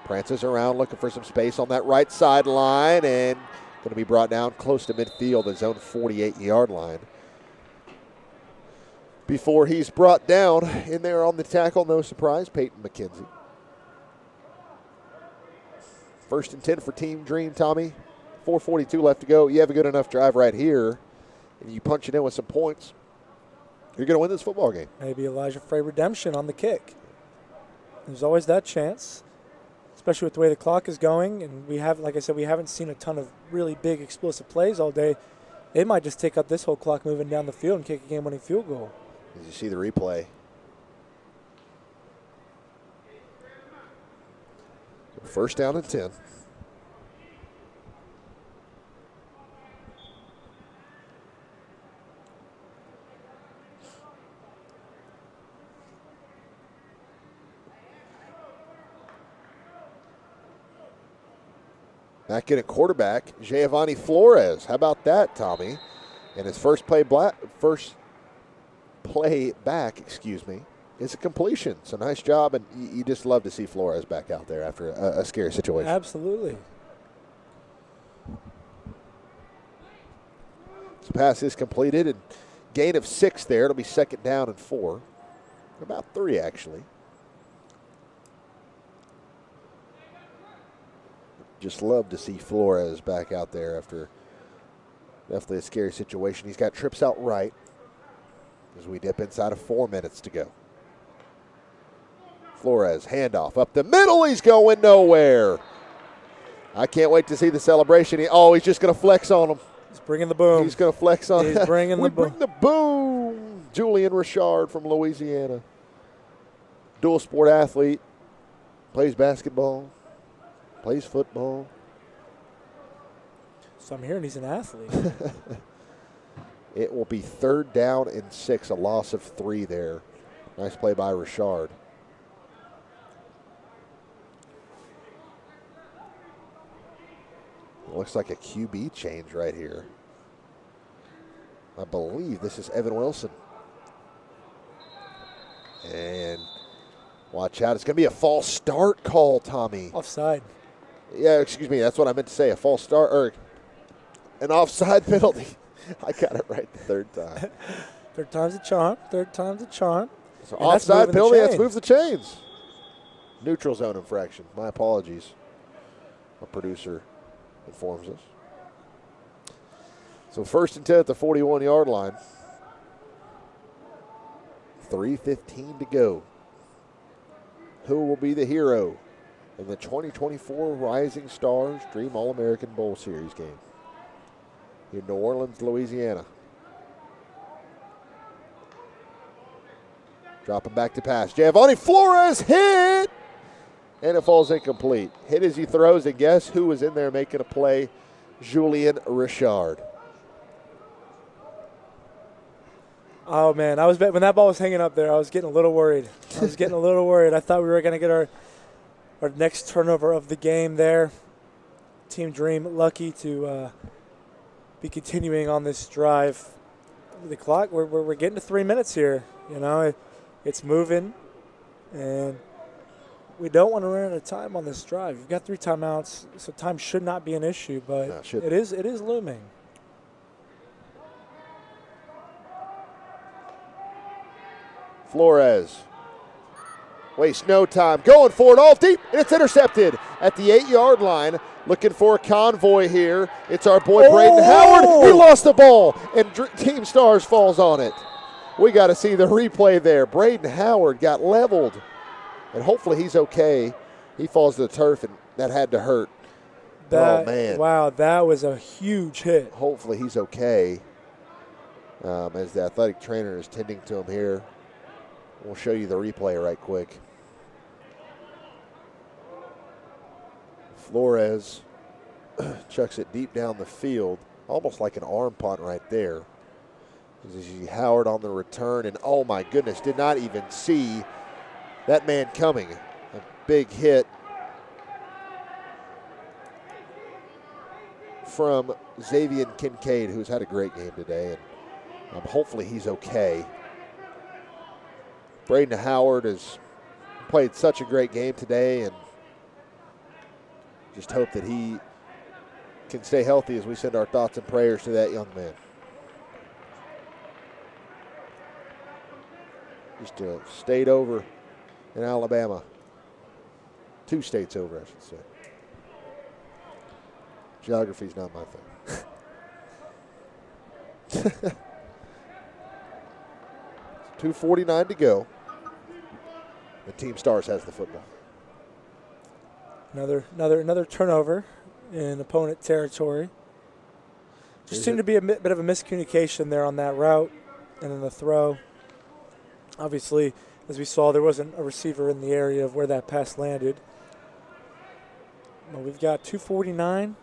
Prances around looking for some space on that right sideline and going to be brought down close to midfield, his own 48-yard line. Before he's brought down in there on the tackle, no surprise, Peyton McKenzie. 1st and 10 for Team Dream, Tommy. 4:42 left to go. You have a good enough drive right here, and you punch it in with some points. You're going to win this football game. Maybe Elijah Frey redemption on the kick. There's always that chance, especially with the way the clock is going. And we have, like I said, we haven't seen a ton of really big explosive plays all day. They might just take up this whole clock moving down the field and kick a game-winning field goal. As you see the replay. 1st down and 10. Back in at quarterback, Giovanni Flores. How about that, Tommy? And his first play back, is a completion. So nice job, and you just love to see Flores back out there after a scary situation. Absolutely. So pass is completed, and gain of 6 there. It'll be 2nd down and 4. About 3, actually. Just love to see Flores back out there after definitely a scary situation. He's got trips out right as we dip inside of 4 minutes to go. Flores, handoff up the middle. He's going nowhere. I can't wait to see the celebration. He's just going to flex on him. He's bringing the boom. He's going to flex on him. He's bringing the boom. Bring the boom. Julian Richard from Louisiana. Dual sport athlete. Plays basketball. Plays football. So I'm hearing he's an athlete. It will be 3rd down and 6, a loss of 3 there. Nice play by Richard. Looks like a QB change right here. I believe this is Evan Wilson. And watch out. It's going to be a false start call, Tommy. Offside. Yeah, excuse me. That's what I meant to say. A false start or an offside penalty. I got it right the 3rd time. 3rd time's a charm. 3rd time's a charm. So offside penalty. Let's move the chains. Neutral zone infraction. My apologies. Our producer informs us. So 1st and 10 at the 41-yard line. 3:15 to go. Who will be the hero in the 2024 Rising Stars Dream All-American Bowl Series game in New Orleans, Louisiana? Dropping back to pass. Giovanni Flores hit! And it falls incomplete. Hit as he throws, and guess who was in there making a play? Julian Richard. Oh, man. When that ball was hanging up there, I was getting a little worried. I thought we were going to get our next turnover of the game there. Team Dream lucky to be continuing on this drive. The clock, we're getting to 3 minutes here. You know, it's moving, and we don't want to run out of time on this drive. You've got 3 timeouts, so time should not be an issue, but no, it is looming. Flores Waste no time. Going for it all deep, and it's intercepted at the 8-yard line. Looking for a convoy here. It's our boy Braden Howard. He lost the ball, and Team Stars falls on it. We got to see the replay there. Braden Howard got leveled, and hopefully he's okay. He falls to the turf, and that had to hurt. Oh, man. Wow, that was a huge hit. Hopefully he's okay, as the athletic trainer is tending to him here. We'll show you the replay right quick. Flores chucks it deep down the field, almost like an arm punt right there. You see Howard on the return, and oh my goodness, did not even see that man coming. A big hit from Xavier Kincaid, who's had a great game today, and hopefully he's okay. Braden Howard has played such a great game today, and just hope that he can stay healthy as we send our thoughts and prayers to that young man. Just a state over in Alabama. 2 states over, I should say. Geography's not my thing. 2:49 to go. The Team Stars has the football. Another turnover in opponent territory. Just seemed to be a bit of a miscommunication there on that route and then the throw. Obviously, as we saw, there wasn't a receiver in the area of where that pass landed. Well, we've got 2:49.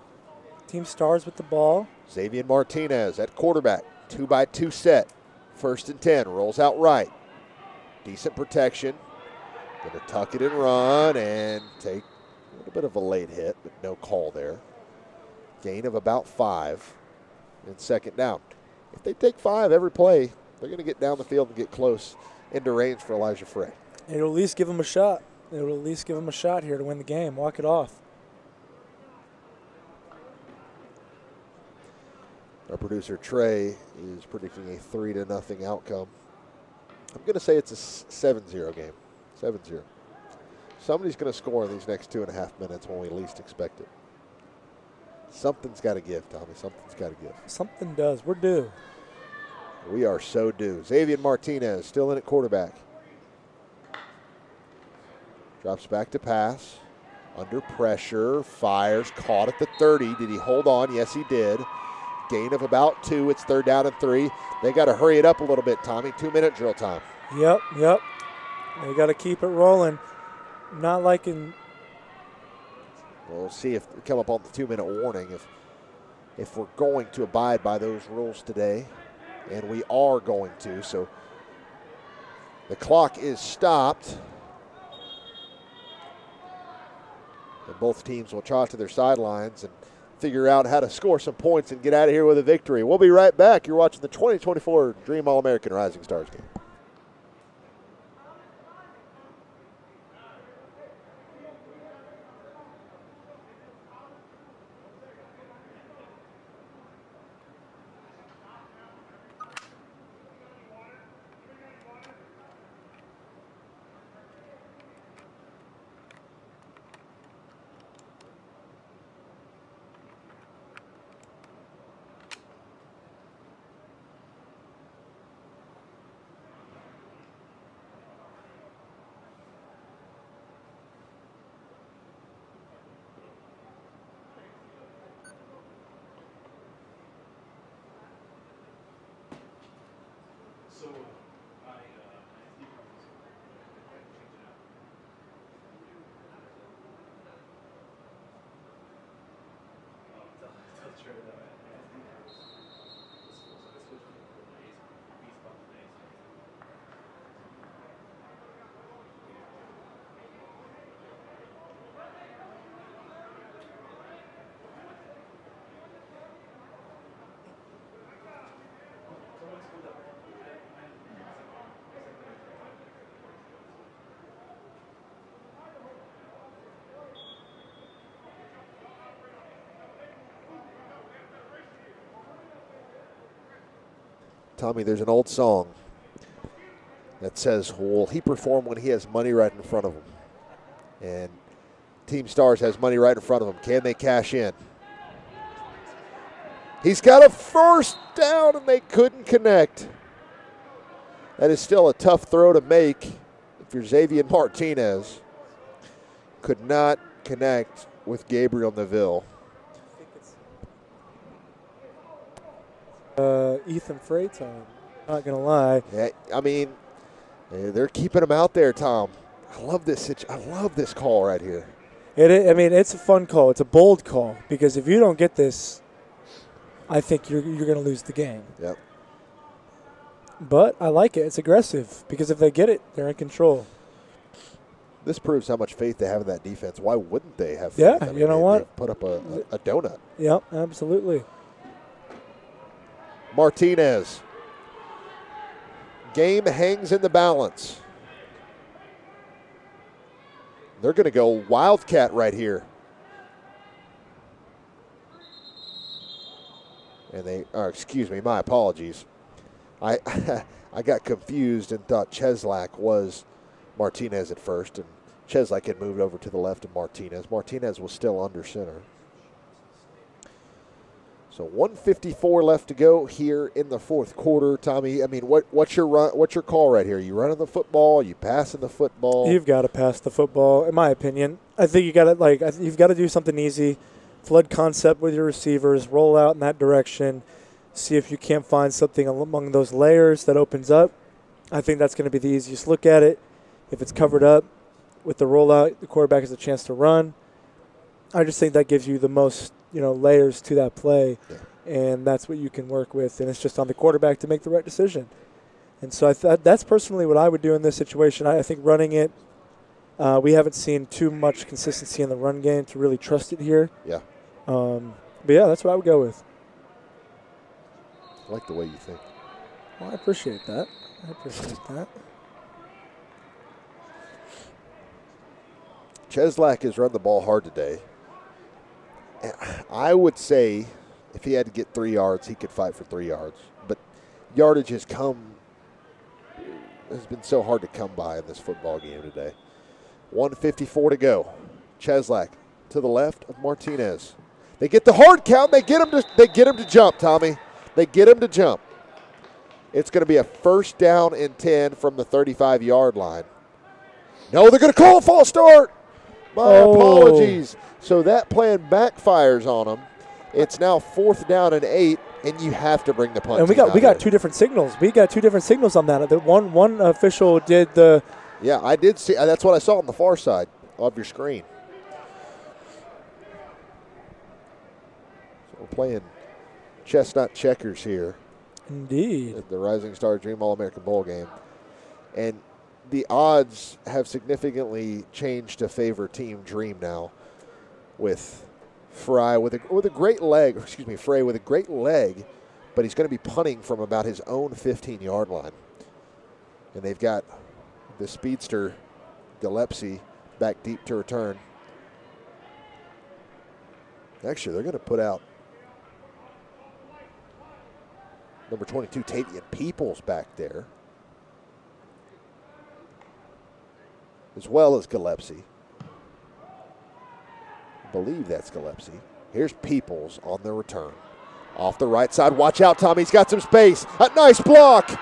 Team Stars with the ball. Xavier Martinez at quarterback. 2-by-2 set. 1st and 10. Rolls out right. Decent protection. Going to tuck it and run and take a little bit of a late hit, but no call there. Gain of about 5 and 2nd down. If they take 5 every play, they're going to get down the field and get close into range for Elijah Frey. It'll at least give them a shot. It'll at least give them a shot here to win the game. Walk it off. Our producer Trey is predicting a 3-0 outcome. I'm going to say it's a 7-0 game. 7-0. Somebody's going to score in these next 2.5 minutes when we least expect it. Something's got to give, Tommy. Something's got to give. Something does. We're due. We are so due. Xavier Martinez still in at quarterback. Drops back to pass. Under pressure. Fires. Caught at the 30. Did he hold on? Yes, he did. Gain of about 2. It's 3rd down and 3. They got to hurry it up a little bit, Tommy. 2-minute drill time. Yep. They got to keep it rolling. Not liking. We'll see if we come up on the 2-minute warning. If we're going to abide by those rules today, and we are going to. So the clock is stopped. And both teams will trot to their sidelines and figure out how to score some points and get out of here with a victory. We'll be right back. You're watching the 2024 Dream All-American Rising Stars game. Tommy, there's an old song that says, will he perform when he has money right in front of him? And Team Stars has money right in front of him. Can they cash in? He's got a first down, and they couldn't connect. That is still a tough throw to make if you're Xavier Martinez. Could not connect with Gabriel Neville. Ethan Freight time. Not going to lie. Yeah, I mean, they're keeping him out there, Tom. I love this call right here. It's a fun call. It's a bold call because if you don't get this, I think you're going to lose the game. Yep. But I like it. It's aggressive because if they get it, they're in control. This proves how much faith they have in that defense. Why wouldn't they have faith? Yeah, I mean, you know what? They put up a donut. Yep, absolutely. Martinez. Game hangs in the balance. They're going to go Wildcat right here. And excuse me, my apologies. I got confused and thought Cheslak was Martinez at first, and Cheslak had moved over to the left of Martinez. Martinez was still under center. So 1:54 left to go here in the fourth quarter. Tommy, I mean, what's your call right here? You running the football? You passing the football? You've got to pass the football, in my opinion. I think you've got to do something easy. Flood concept with your receivers, roll out in that direction, see if you can't find something among those layers that opens up. I think that's going to be the easiest look at it. If it's covered up with the rollout, the quarterback has a chance to run. I just think that gives you the most, layers to that play, and that's what you can work with. And it's just on the quarterback to make the right decision. And so that's personally what I would do in this situation. I think running it, we haven't seen too much consistency in the run game to really trust it here. Yeah. But yeah, that's what I would go with. I like the way you think. Well, I appreciate that. Cheslak has run the ball hard today. I would say if he had to get 3 yards, he could fight for 3 yards. But yardage has been so hard to come by in this football game today. 1:54 to go. Cheslak to the left of Martinez. They get the hard count. They get him to jump, Tommy. They get him to jump. It's going to be a first down and 10 from the 35-yard line. No, they're going to call a false start. My apologies. So that plan backfires on them. It's now 4th down and 8, and you have to bring the punt. And we got two different signals. We got two different signals on that. The one official did the. Yeah, I did see. That's what I saw on the far side of your screen. So we're playing chestnut checkers here. Indeed. At the Rising Star Dream All-American Bowl game. And the odds have significantly changed to favor Team Dream now with Fry with a great leg. Excuse me, Frey with a great leg, but he's going to be punting from about his own 15-yard line. And they've got the speedster, Gillespie, back deep to return. Actually, they're going to put out number 22, Tavian Peoples, back there, as well as Gillespie. I believe that's Gillespie. Here's Peoples on the return. Off the right side. Watch out, Tommy. He's got some space. A nice block.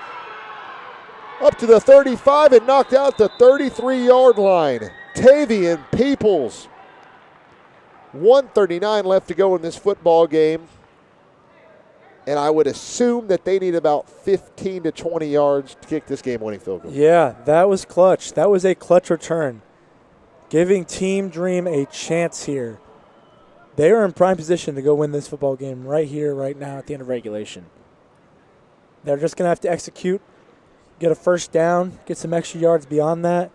Up to the 35 and knocked out the 33-yard line. Tavian Peoples. 1:39 left to go in this football game. And I would assume that they need about 15 to 20 yards to kick this game-winning field goal. Yeah, that was clutch. That was a clutch return, giving Team Dream a chance here. They are in prime position to go win this football game right here, right now at the end of regulation. They're just going to have to execute, get a first down, get some extra yards beyond that.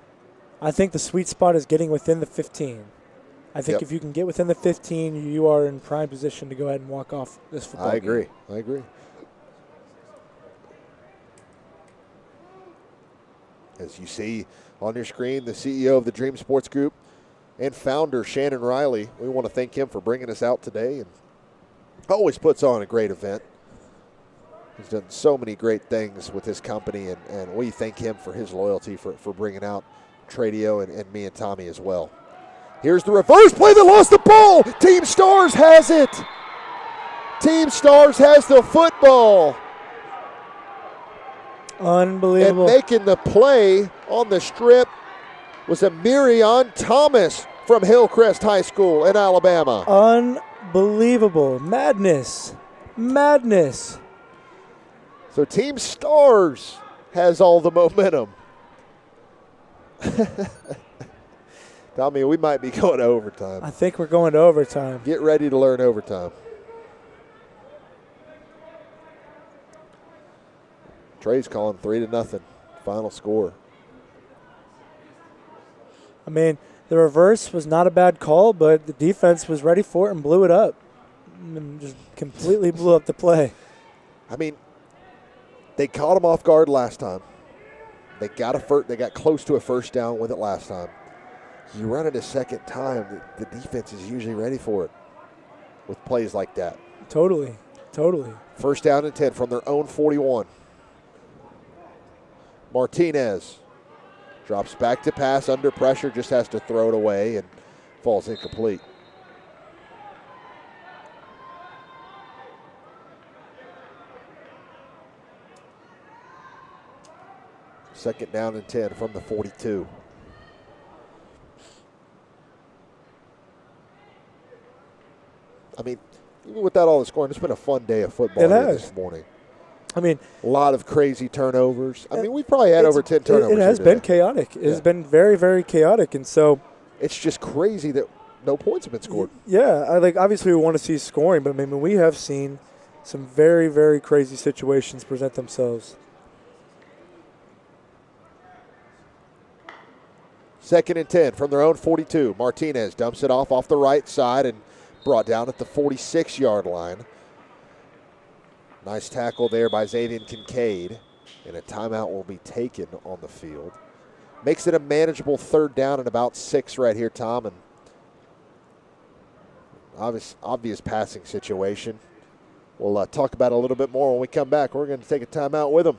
I think the sweet spot is getting within the 15. I think if you can get within the 15, you are in prime position to go ahead and walk off this football game. I agree. As you see on your screen, the CEO of the Dream Sports Group and founder, Shannon Riley. We want to thank him for bringing us out today and always puts on a great event. He's done so many great things with his company, and we thank him for his loyalty for bringing out Tradio and me and Tommy as well. Here's the reverse play that lost the ball. Team Stars has it. Team Stars has the football. Unbelievable. And making the play on the strip was a Miriam Thomas from Hillcrest High School in Alabama. Unbelievable. Madness. Madness. So Team Stars has all the momentum. Tommy, we might be going to overtime. I think we're going to overtime. Get ready to learn overtime. Trey's calling 3-0. Final score. I mean, the reverse was not a bad call, but the defense was ready for it and blew it up. And just completely blew up the play. I mean, they caught him off guard last time. They got close to a first down with it last time. You run it a second time, the defense is usually ready for it with plays like that. Totally. First down and 10 from their own 41. Martinez drops back to pass under pressure, just has to throw it away and falls incomplete. Second down and 10 from the 42. I mean, even without all the scoring, it's been a fun day of football here this morning. I mean, a lot of crazy turnovers. I mean, we've probably had over 10 turnovers. It has been chaotic. It has been very, very chaotic. And so it's just crazy that no points have been scored. Yeah, obviously we want to see scoring, but I mean, we have seen some very, very crazy situations present themselves. Second and 10 from their own 42. Martinez dumps it off the right side and brought down at the 46-yard line. Nice tackle there by Xavier Kincaid, and a timeout will be taken on the field. Makes it a manageable third down and about 6 right here, Tom. And obvious passing situation. We'll talk about it a little bit more when we come back. We're going to take a timeout with them.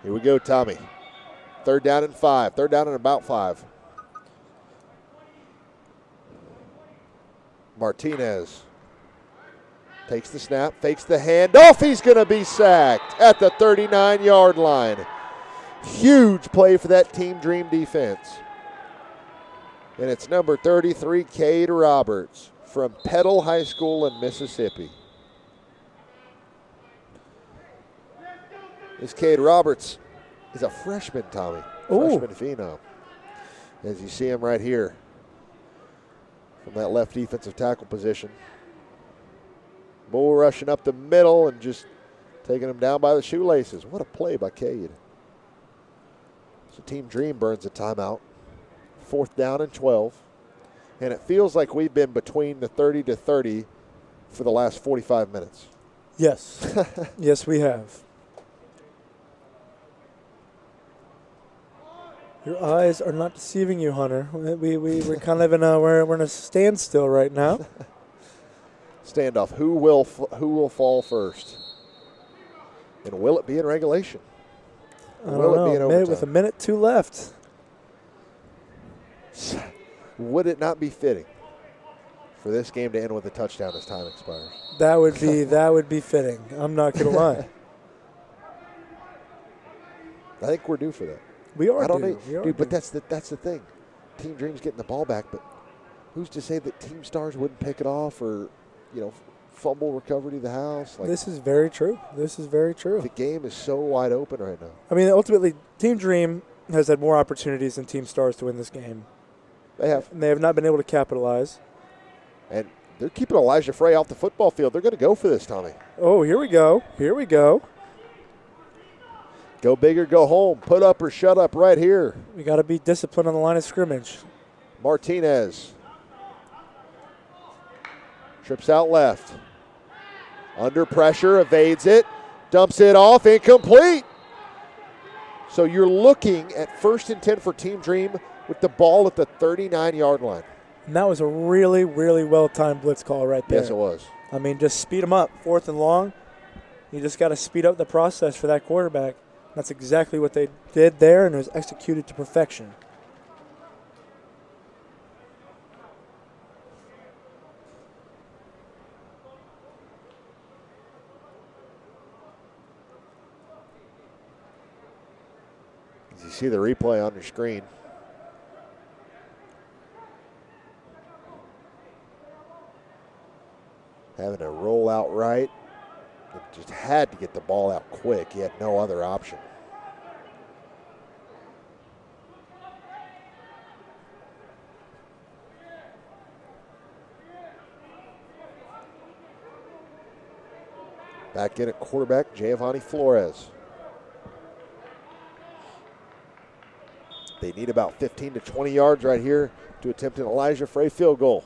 Here we go, Tommy. Third down and 5. Third down and about 5. Martinez takes the snap, fakes the handoff. He's going to be sacked at the 39-yard line. Huge play for that Team Dream defense. And it's number 33, Cade Roberts from Petal High School in Mississippi. This Cade Roberts is a freshman, Tommy. Freshman phenom. As you see him right here from that left defensive tackle position. Bull rushing up the middle and just taking him down by the shoelaces. What a play by Cade. So Team Dream burns a timeout. Fourth down and 12. And it feels like we've been between the 30 to 30 for the last 45 minutes. Yes. Yes, we have. Your eyes are not deceiving you, Hunter. We're kind of we're in a standstill right now. Standoff. Who will fall first? And will it be in regulation? I don't know. It be in overtime? With a minute 2 left. Would it not be fitting for this game to end with a touchdown as time expires? That would be fitting. I'm not gonna lie. I think we're due for that. We are I don't due. know, We are dude, but due. that's the thing. Team Dream's getting the ball back, but who's to say that Team Stars wouldn't pick it off or, fumble recovery to the house? Like, This is very true. This is very true. the game is so wide open right now. I mean, ultimately, Team Dream has had more opportunities than Team Stars to win this game. They have. And they have not been able to capitalize. And they're keeping Elijah Frey off the football field. They're going to go for this, Tommy. Oh, here we go. Here we go. Go big or go home. Put up or shut up right here. We got to be disciplined on the line of scrimmage. Martinez. Trips out left. Under pressure, evades it. Dumps it off, incomplete. So you're looking at 1st and 10 for Team Dream with the ball at the 39-yard line. And that was a really, really well-timed blitz call right there. Yes, it was. I mean, just speed them up. 4th and long, you just got to speed up the process for that quarterback. That's exactly what they did there, and it was executed to perfection. As you see the replay on your screen. Having to roll out right. Just had to get the ball out quick. He had no other option. Back in at quarterback, Giovanni Flores. They need about 15 to 20 yards right here to attempt an Elijah Frey field goal.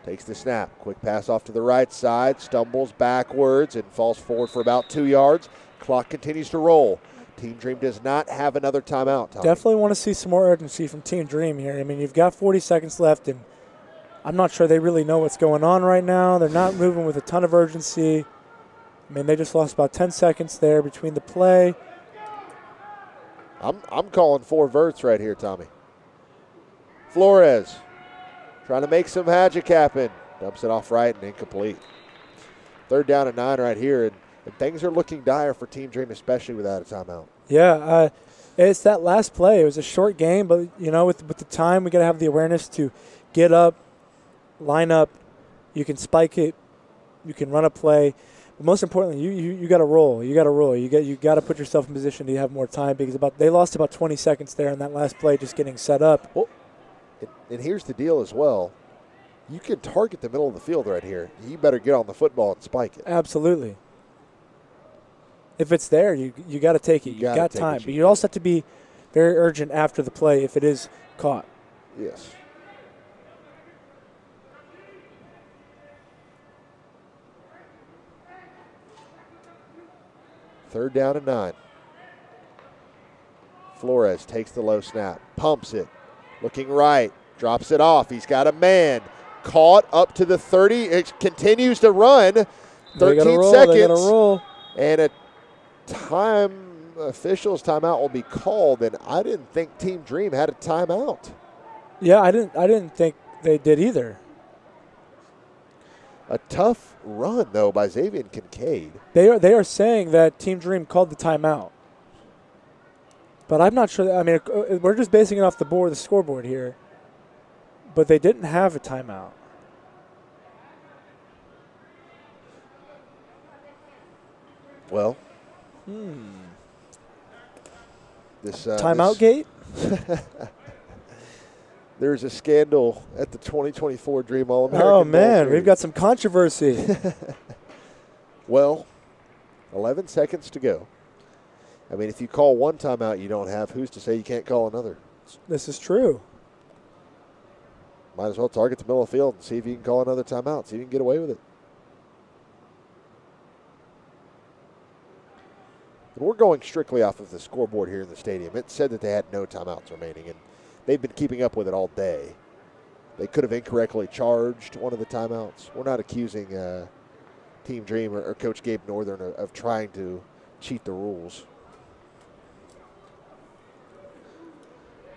Takes the snap. Quick pass off to the right side. Stumbles backwards and falls forward for about 2 yards. Clock continues to roll. Team Dream does not have another timeout, Tommy. Definitely want to see some more urgency from Team Dream here. I mean, you've got 40 seconds left, and I'm not sure they really know what's going on right now. They're not moving with a ton of urgency. I mean, they just lost about 10 seconds there between the play. I'm calling 4 verts right here, Tommy. Flores trying to make some magic happen. Dumps it off right and incomplete. 3rd down and 9 right here, and things are looking dire for Team Dream, especially without a timeout. Yeah, it's that last play. It was a short game, but, with the time, we got to have the awareness to get up, line up. You can spike it. You can run a play. But most importantly, you got to roll. You got to roll. You got to put yourself in position to have more time because they lost about 20 seconds there in that last play just getting set up. Well, and here's the deal as well. You can target the middle of the field right here. You better get on the football and spike it. Absolutely. If it's there, you got to take it. You got time. But you also have to be very urgent after the play if it is caught. Yes. Third down and 9. Flores takes the low snap, pumps it, looking right, drops it off. He's got a man. Caught up to the 30. It continues to run. 13 seconds. They gotta roll. And a official's timeout will be called. And I didn't think Team Dream had a timeout. Yeah, I didn't think they did either. A tough run, though, by Xavier Kincaid. They are saying that Team Dream called the timeout. But I'm not sure. I mean, we're just basing it off the scoreboard here. But they didn't have a timeout. Well, this timeout gate? There's a scandal at the 2024 Dream All-American. Oh, man, we've got some controversy. Well, 11 seconds to go. I mean, if you call one timeout you don't have, who's to say you can't call another? This is true. Might as well target the middle of the field and see if you can call another timeout, see if you can get away with it. And we're going strictly off of the scoreboard here in the stadium. It said that they had no timeouts remaining, and they've been keeping up with it all day. They could have incorrectly charged one of the timeouts. We're not accusing Team Dream or Coach Gabe Northern of trying to cheat the rules.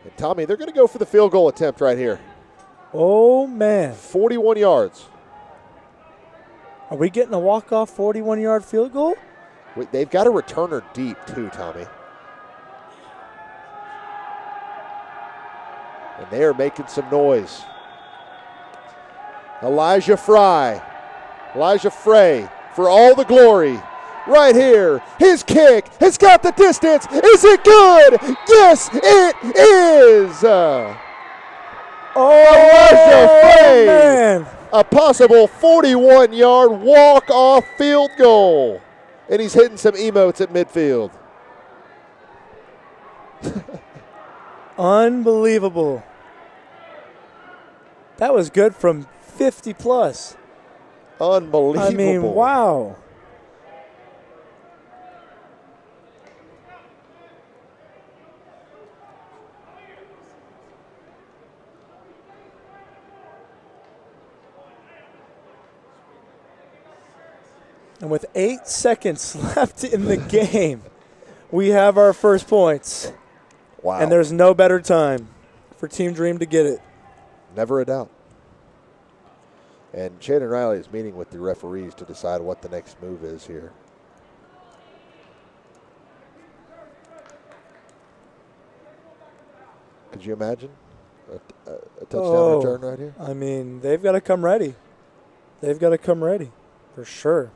And Tommy, they're going to go for the field goal attempt right here. Oh, man. 41 yards. Are we getting a walk-off 41-yard field goal? They've got a returner deep, too, Tommy. And they are making some noise. Elijah Frey, for all the glory. Right here, his kick has got the distance. Is it good? Yes, it is. Elijah Frey, man. a possible 41-yard walk-off field goal. And he's hitting some emotes at midfield. Unbelievable. That was good from 50 plus. Unbelievable. I mean, wow. And with 8 seconds left in the game, we have our first points. Wow. And there's no better time for Team Dream to get it. Never a doubt. And Shannon Riley is meeting with the referees to decide what the next move is here. Could you imagine a touchdown return right here? I mean, they've got to come ready. They've got to come ready, for sure.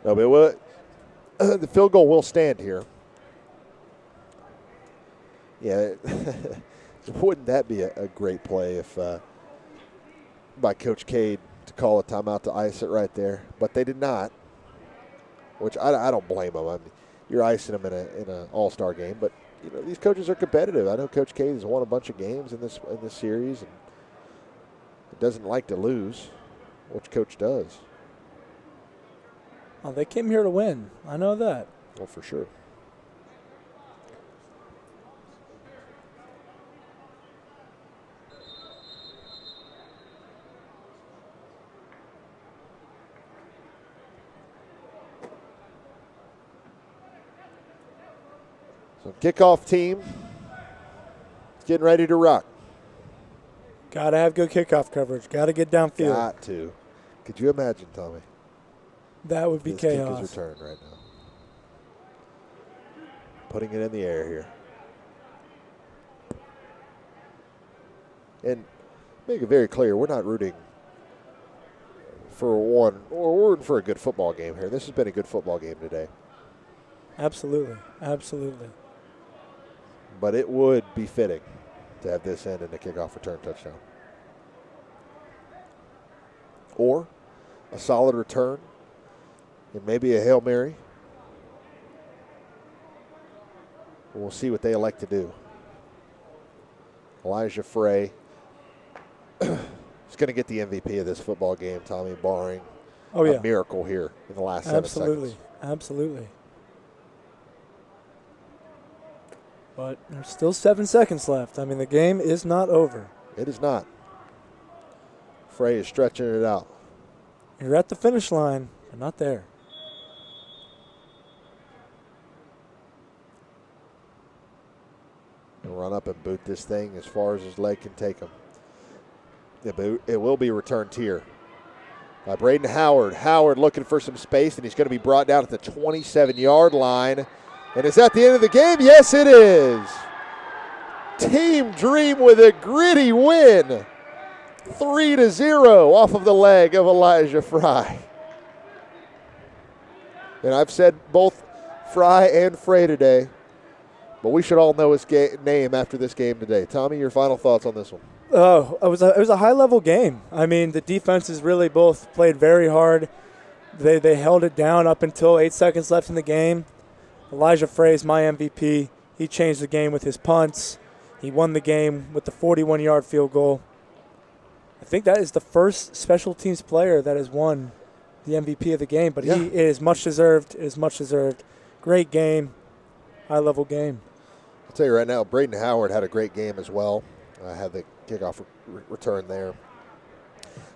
No, but the field goal will stand here. Yeah, wouldn't that be a great play if by Coach Cade to call a timeout to ice it right there? But they did not, which I don't blame them. I mean, you're icing them in an all-star game, but you know these coaches are competitive. I know Coach Cade has won a bunch of games in this series and doesn't like to lose, which Coach does. Oh, they came here to win. I know that. Well, for sure. So kickoff team is getting ready to rock. Got to have good kickoff coverage. Got to get downfield. Got to. Could you imagine, Tommy? That would be this chaos. Kick is returned right now. Putting it in the air here. And make it very clear, we're not rooting for one, or we're rooting for a good football game here. This has been a good football game today. Absolutely. Absolutely. But it would be fitting to have this end in a kickoff return touchdown. Or a solid return and maybe a Hail Mary. We'll see what they elect to do. Elijah Frey is going to get the MVP of this football game, Tommy, barring a miracle here in the last 7 seconds. Absolutely. But there's still 7 seconds left. I mean, the game is not over. It is not. Frey is stretching it out. You're at the finish line, but not there. He'll run up and boot this thing as far as his leg can take him. It will be returned here by Braden Howard. Howard looking for some space, and he's going to be brought down at the 27-yard line. And is that the end of the game? Yes, it is. Team Dream with a gritty win. 3-0 off of the leg of Elijah Frey. And I've said both Frey and Frey today, but we should all know his name after this game today. Tommy, your final thoughts on this one? Oh, it was a high-level game. I mean, the defenses really both played very hard. They held it down up until 8 seconds left in the game. Elijah Frey is my MVP. He changed the game with his punts. He won the game with the 41-yard field goal. I think that is the first special teams player that has won the MVP of the game, but it is much deserved. It is much deserved. Great game, high-level game. I'll tell you right now, Braden Howard had a great game as well. Had the kickoff return there.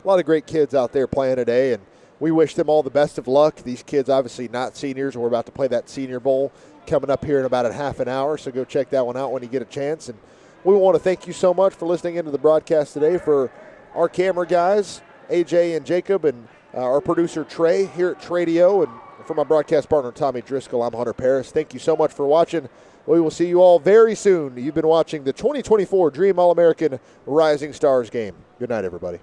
A lot of great kids out there playing today, and we wish them all the best of luck. These kids obviously not seniors. We're about to play that Senior Bowl coming up here in about a half an hour, so go check that one out when you get a chance. And we want to thank you so much for listening into the broadcast today. For our camera guys, AJ and Jacob, and our producer Trey here at Tradio, and for my broadcast partner Tommy Driscoll, I'm Hunter Paris. Thank you so much for watching. We will see you all very soon. You've been watching the 2024 Dream All-American Rising Stars game. Good night, everybody.